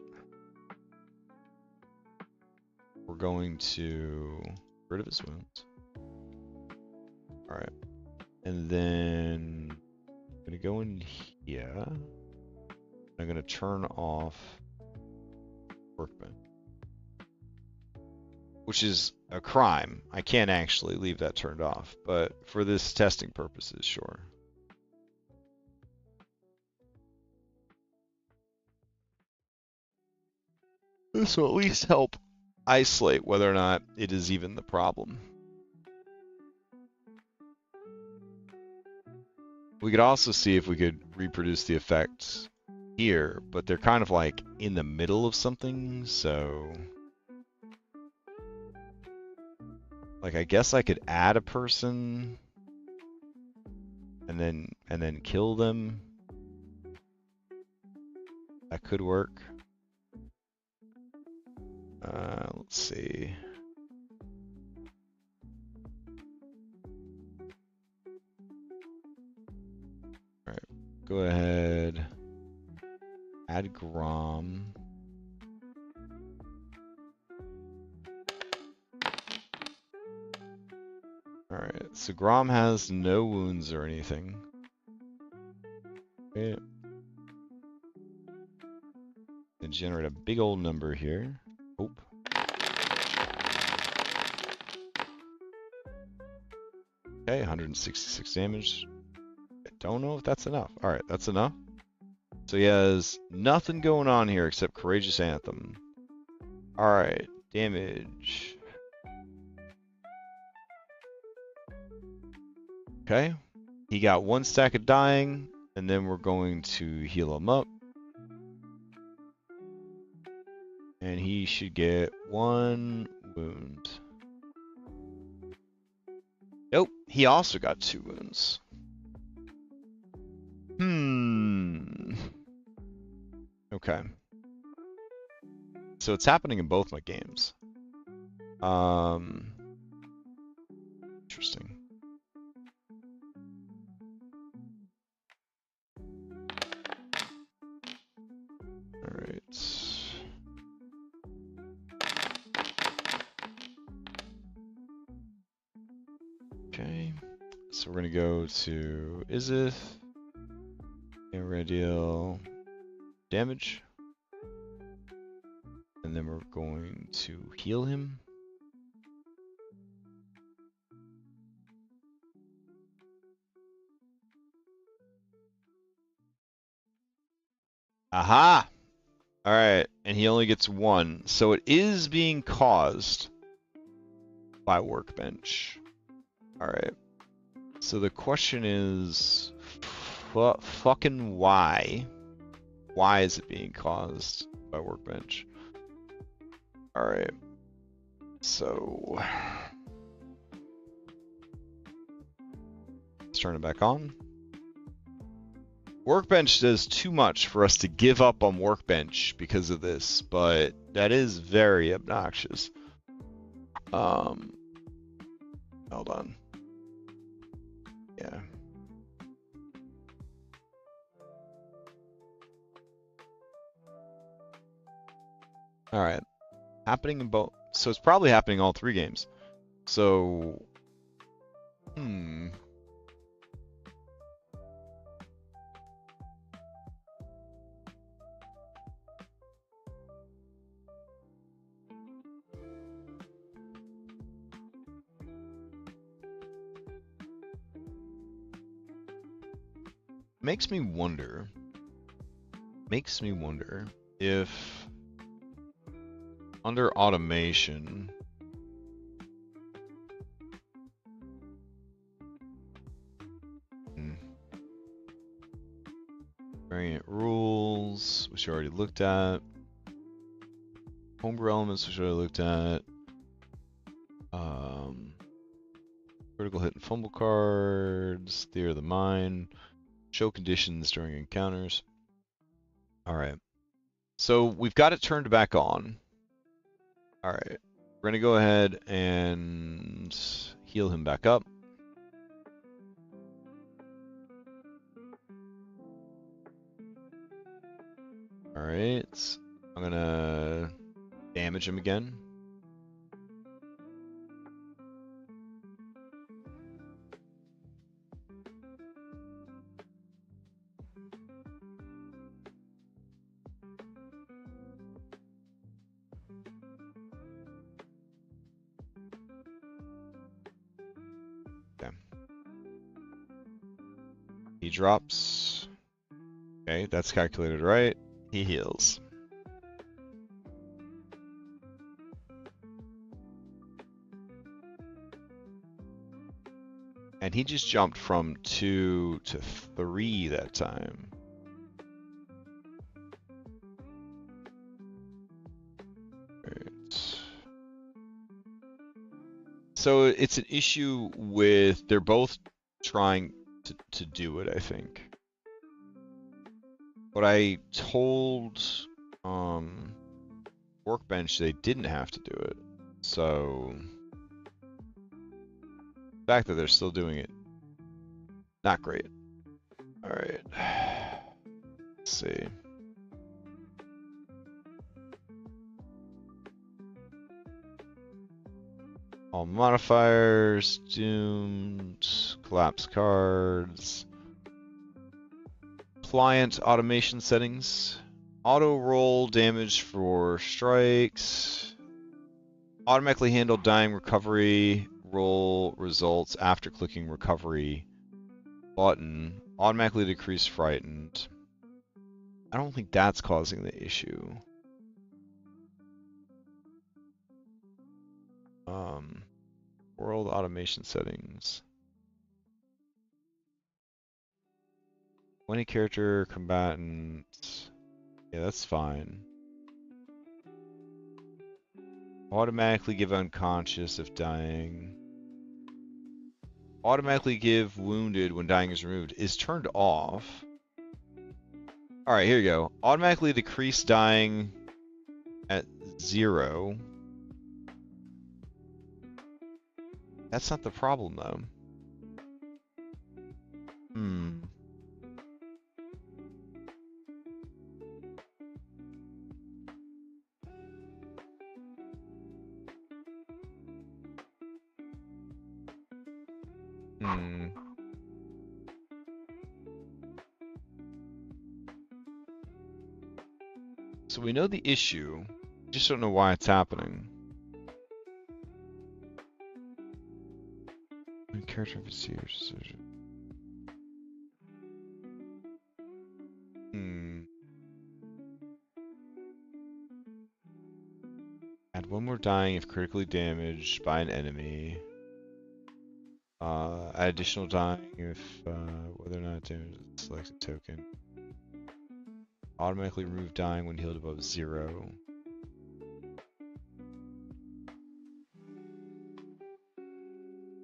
We're going to get rid of his wounds. Alright. And then I'm gonna go in here. I'm gonna turn off Workbench. Which is a crime. I can't actually leave that turned off, but for this testing purposes, sure. This will at least help isolate whether or not it is even the problem. We could also see if we could reproduce the effects here, but they're kind of like in the middle of something, so like I guess I could add a person and then kill them. That could work. Let's see. All right, go ahead. Add Grom. All right, so Grom has no wounds or anything. Okay. And generate a big old number here. Oop. Okay, 166 damage. I don't know if that's enough. Alright, that's enough. So he has nothing going on here except Courageous Anthem. Alright, damage. Okay. He got 1 stack of dying, and then we're going to heal him up. And he should get 1 wound. Nope, he also got 2 wounds. Okay. So it's happening in both my games. Interesting. All right. Okay. So we're gonna go to Izith. And we're gonna deal damage. And then we're going to heal him. Aha! Alright, and he only gets one. So it is being caused by workbench. Alright. So the question is, fucking why? Why is it being caused by workbench? Alright. So let's turn it back on. Workbench does too much for us to give up on Workbench because of this, but that is very obnoxious. Hold on. Yeah. All right. Happening in both. So it's probably happening in all three games. So, makes me wonder if under automation variant rules, which we already looked at, homebrew elements, which we already looked at, critical hit and fumble cards, theory of the mind, show conditions during encounters. All right. So we've got it turned back on. All right. We're going to go ahead and heal him back up. All right. I'm going to damage him again. He drops. Okay, that's calculated right. He heals. And he just jumped from 2 to 3 that time. Right. So it's an issue with, they're both trying to do it, I think. But I told Workbench they didn't have to do it. So the fact that they're still doing it, not great. All right. Let's see. All modifiers, doomed, collapse cards, pliant automation settings, auto roll damage for strikes, automatically handle dying recovery, roll results after clicking recovery button, automatically decrease frightened. I don't think that's causing the issue. World automation settings. 20 character combatant. Yeah, that's fine. Automatically give unconscious if dying. Automatically give wounded when dying is removed is turned off. Alright, here you go. Automatically decrease dying at 0. That's not the problem, though. So we know the issue, just don't know why it's happening. Character decision. Add one more dying if critically damaged by an enemy. Add additional dying if whether or not damage is a selected token. Automatically remove dying when healed above 0.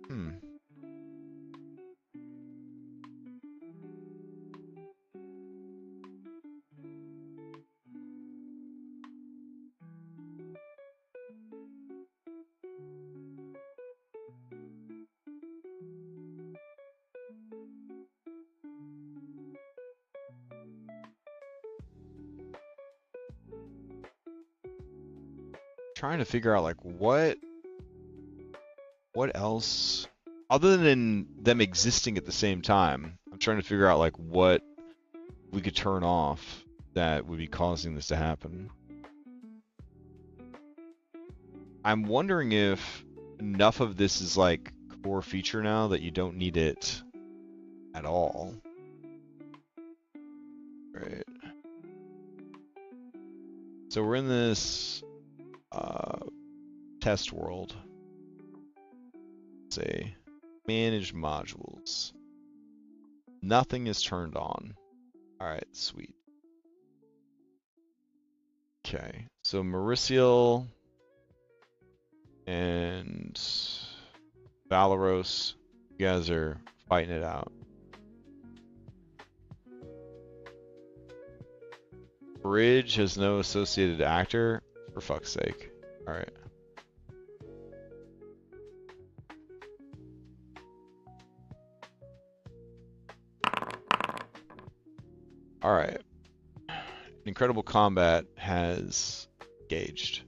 Hmm. Trying to figure out like what else other than them existing at the same time. I'm trying to figure out like what we could turn off that would be causing this to happen. I'm wondering if enough of this is like core feature now that you don't need it at all. Right. So we're in this test world. Let's say manage modules. Nothing is turned on. Alright, sweet. Okay, so Mauricial and Valeros, you guys are fighting it out. Bridge has no associated actor. For fuck's sake. Alright. Alright. Incredible Combat has engaged.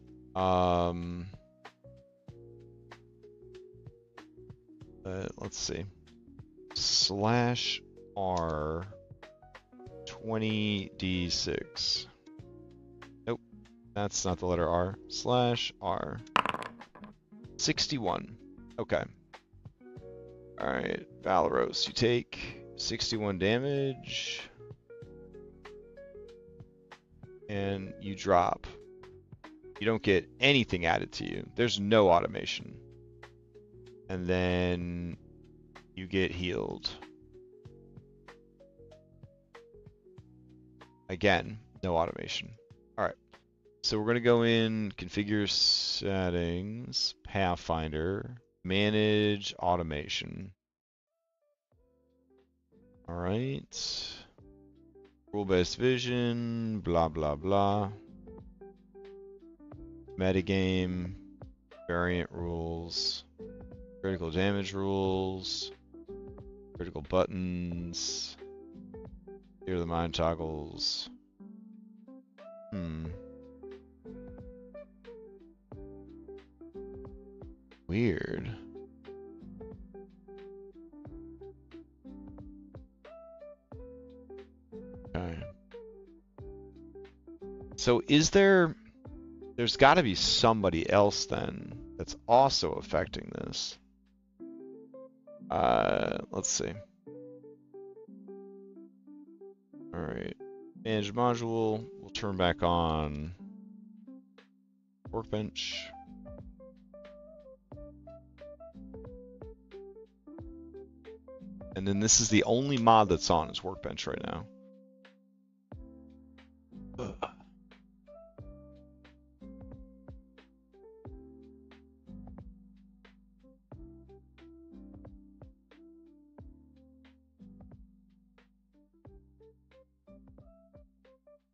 Let's see. /R 20d6. Nope, that's not the letter R. /R 61. Okay. Alright, Valeros, you take 61 damage. And you drop. You don't get anything added to you. There's no automation. And then you get healed. Again, no automation. Alright. So we're going to go in, configure settings, Pathfinder, manage automation. Alright. Rule-based vision, blah, blah, blah. Metagame, variant rules, critical damage rules, critical buttons, here are the mind toggles. Weird. Okay. So is there's got to be somebody else then that's also affecting this. Let's see. All right. Manage module. We'll turn back on workbench. And then this is the only mod that's on is workbench right now. Ugh.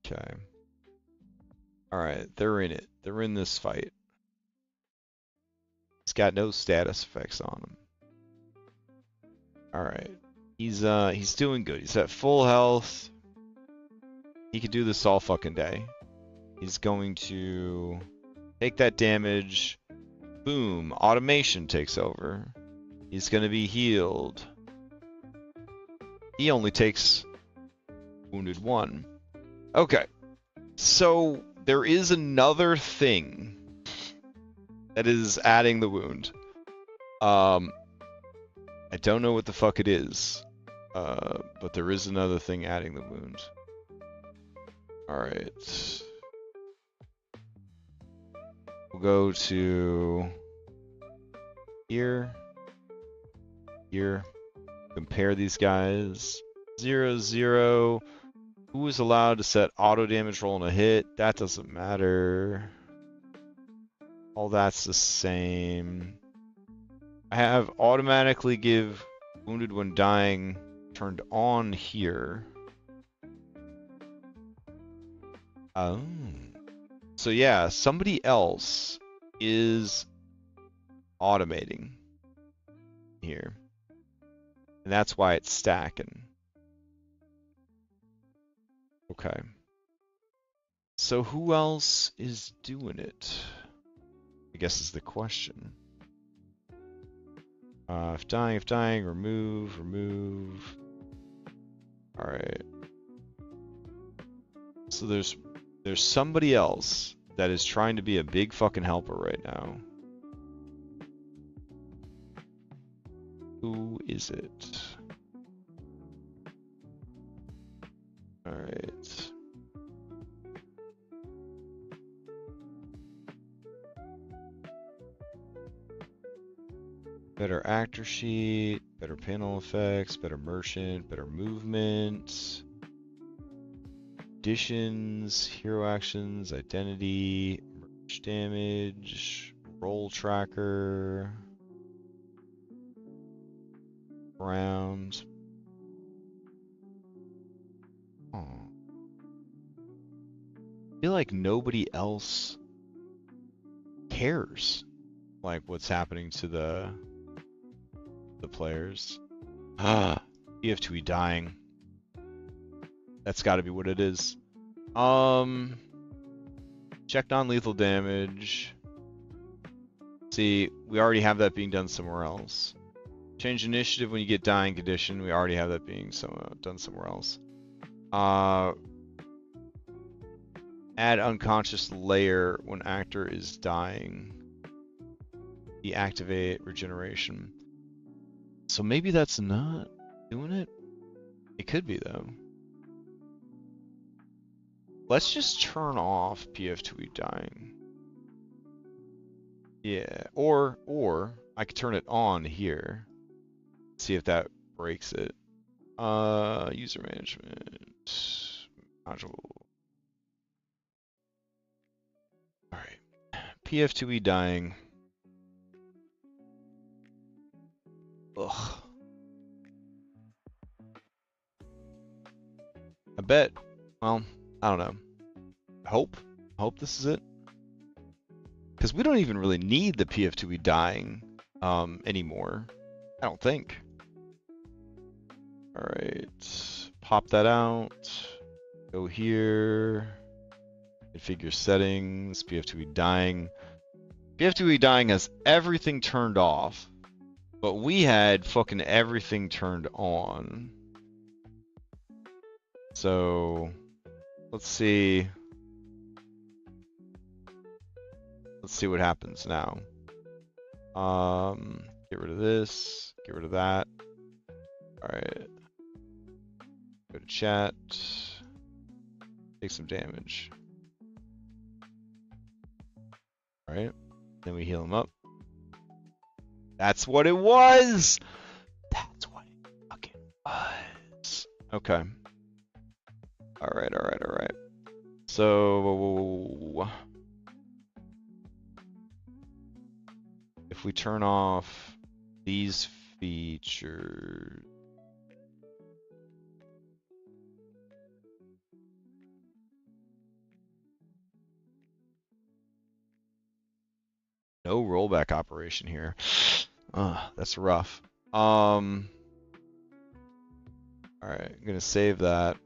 Okay. Alright, they're in it. They're in this fight. He's got no status effects on him. Alright. He's doing good. He's at full health. He could do this all fucking day. He's going to take that damage. Boom. Automation takes over. He's going to be healed. He only takes wounded 1. Okay. So there is another thing that is adding the wound. I don't know what the fuck it is. But there is another thing adding the wound. Alright. We'll We'll go to here, here. Compare these guys. 0, 0. Who is allowed to set auto damage roll on a hit? That doesn't matter. All that's the same. I have automatically give wounded when dying turned on here. Oh. So yeah, somebody else is automating here. And that's why it's stacking. Okay. So who else is doing it? I guess is the question. If dying, remove. Alright. So there's somebody else that is trying to be a big fucking helper right now. Who is it? Alright. Better actor sheet, better panel effects, better merchant, better movement. Additions, hero actions, identity, merch damage, roll tracker, round. Oh. I feel like nobody else cares, like what's happening to the players. You have to be dying. That's got to be what it is. Check non-lethal damage. See, we already have that being done somewhere else. Change initiative when you get dying condition. We already have that being done somewhere else. Add unconscious layer when actor is dying. Deactivate regeneration. So maybe that's not doing it? It could be though. Let's just turn off PF2E dying. Yeah, or I could turn it on here. See if that breaks it. User management module. Alright. PF2E dying. Ugh. I bet, well, I don't know. Hope this is it. Because we don't even really need the PF2E dying anymore. I don't think. Alright. Pop that out. Go here. Configure settings. PF2E dying. PF2E dying has everything turned off. But we had fucking everything turned on. So let's see. Let's see what happens now. Get rid of this. Get rid of that. Alright. Go to chat. Take some damage. Alright. Then we heal him up. That's what it was! That's what it fucking was. Okay. Alright. So if we turn off these features, no rollback operation here. That's rough. Alright, I'm gonna save that.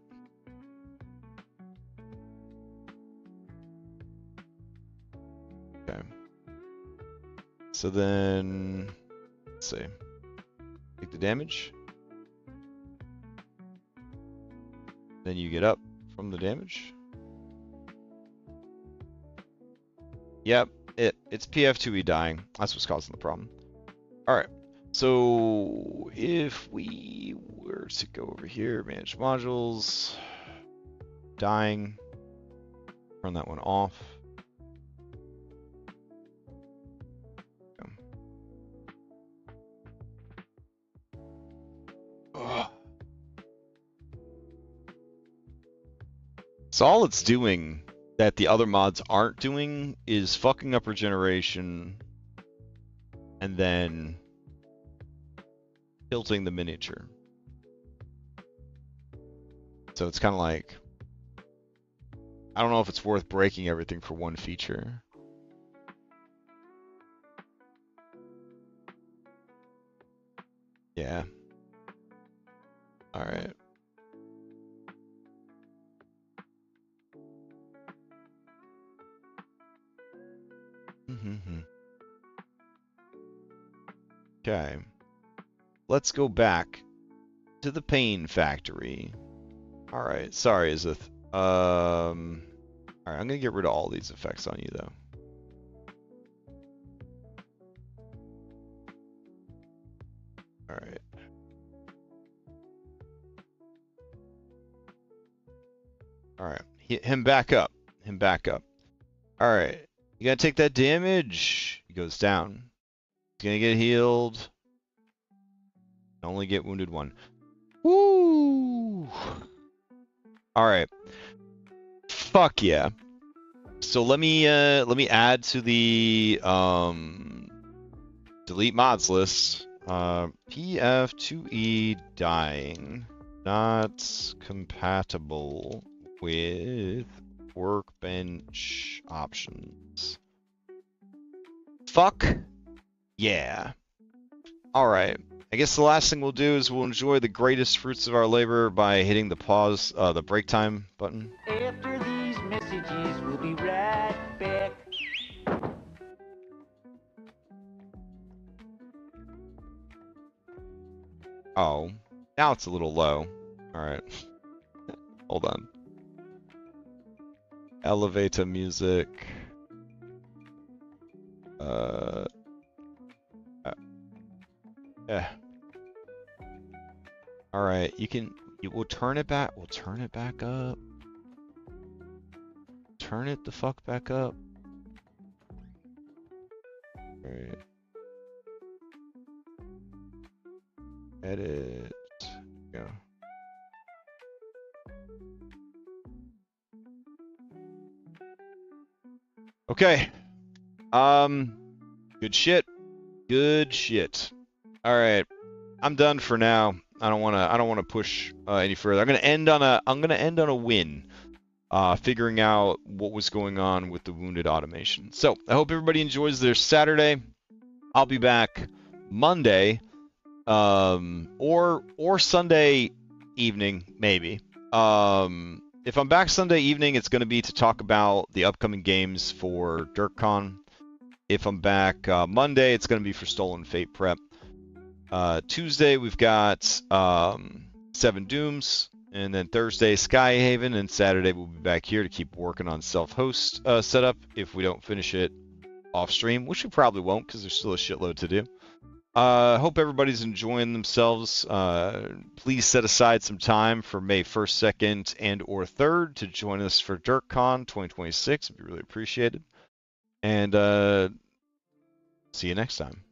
Okay. So then, let's see. Take the damage. Then you get up from the damage. Yep, it's PF2E dying. That's what's causing the problem. Alright, so if we were to go over here, manage modules, dying, turn that one off. all it's doing that the other mods aren't doing is fucking up regeneration and then tilting the miniature. So it's kind of like, I don't know if it's worth breaking everything for one feature. Yeah. All right. Okay. Let's go back to the pain factory. All right. Sorry, Izith. All right. I'm gonna get rid of all these effects on you though. All right. All right. Him back up. Him back up. All right. You gotta take that damage. He goes down. He's gonna get healed. Only get wounded one. Woo! All right. Fuck yeah. So let me add to the delete mods list. PF2E dying not compatible with workbench options. Fuck yeah. All right. I guess the last thing we'll do is we'll enjoy the greatest fruits of our labor by hitting the pause, the break time button.
After these messages, we'll be right back.
Oh, now it's a little low. All right. Hold on. Elevator music. Yeah. All right, we'll turn it back. We'll turn it back up. Turn it the fuck back up. All right. Edit. Go. Okay. Good shit. Good shit. All right. I'm done for now. I don't want to push any further. I'm going to end on a win. Figuring out what was going on with the wounded automation. So, I hope everybody enjoys their Saturday. I'll be back Monday or Sunday evening maybe. If I'm back Sunday evening, it's going to be to talk about the upcoming games for DirtCon. If I'm back Monday, it's going to be for Stolen Fate prep. Tuesday, we've got 7 Dooms, and then Thursday, Skyhaven, and Saturday, we'll be back here to keep working on self-host setup if we don't finish it off-stream, which we probably won't because there's still a shitload to do. Hope everybody's enjoying themselves. Please set aside some time for May 1st, 2nd, and or 3rd to join us for DirtCon 2026. It'd be really appreciated. And see you next time.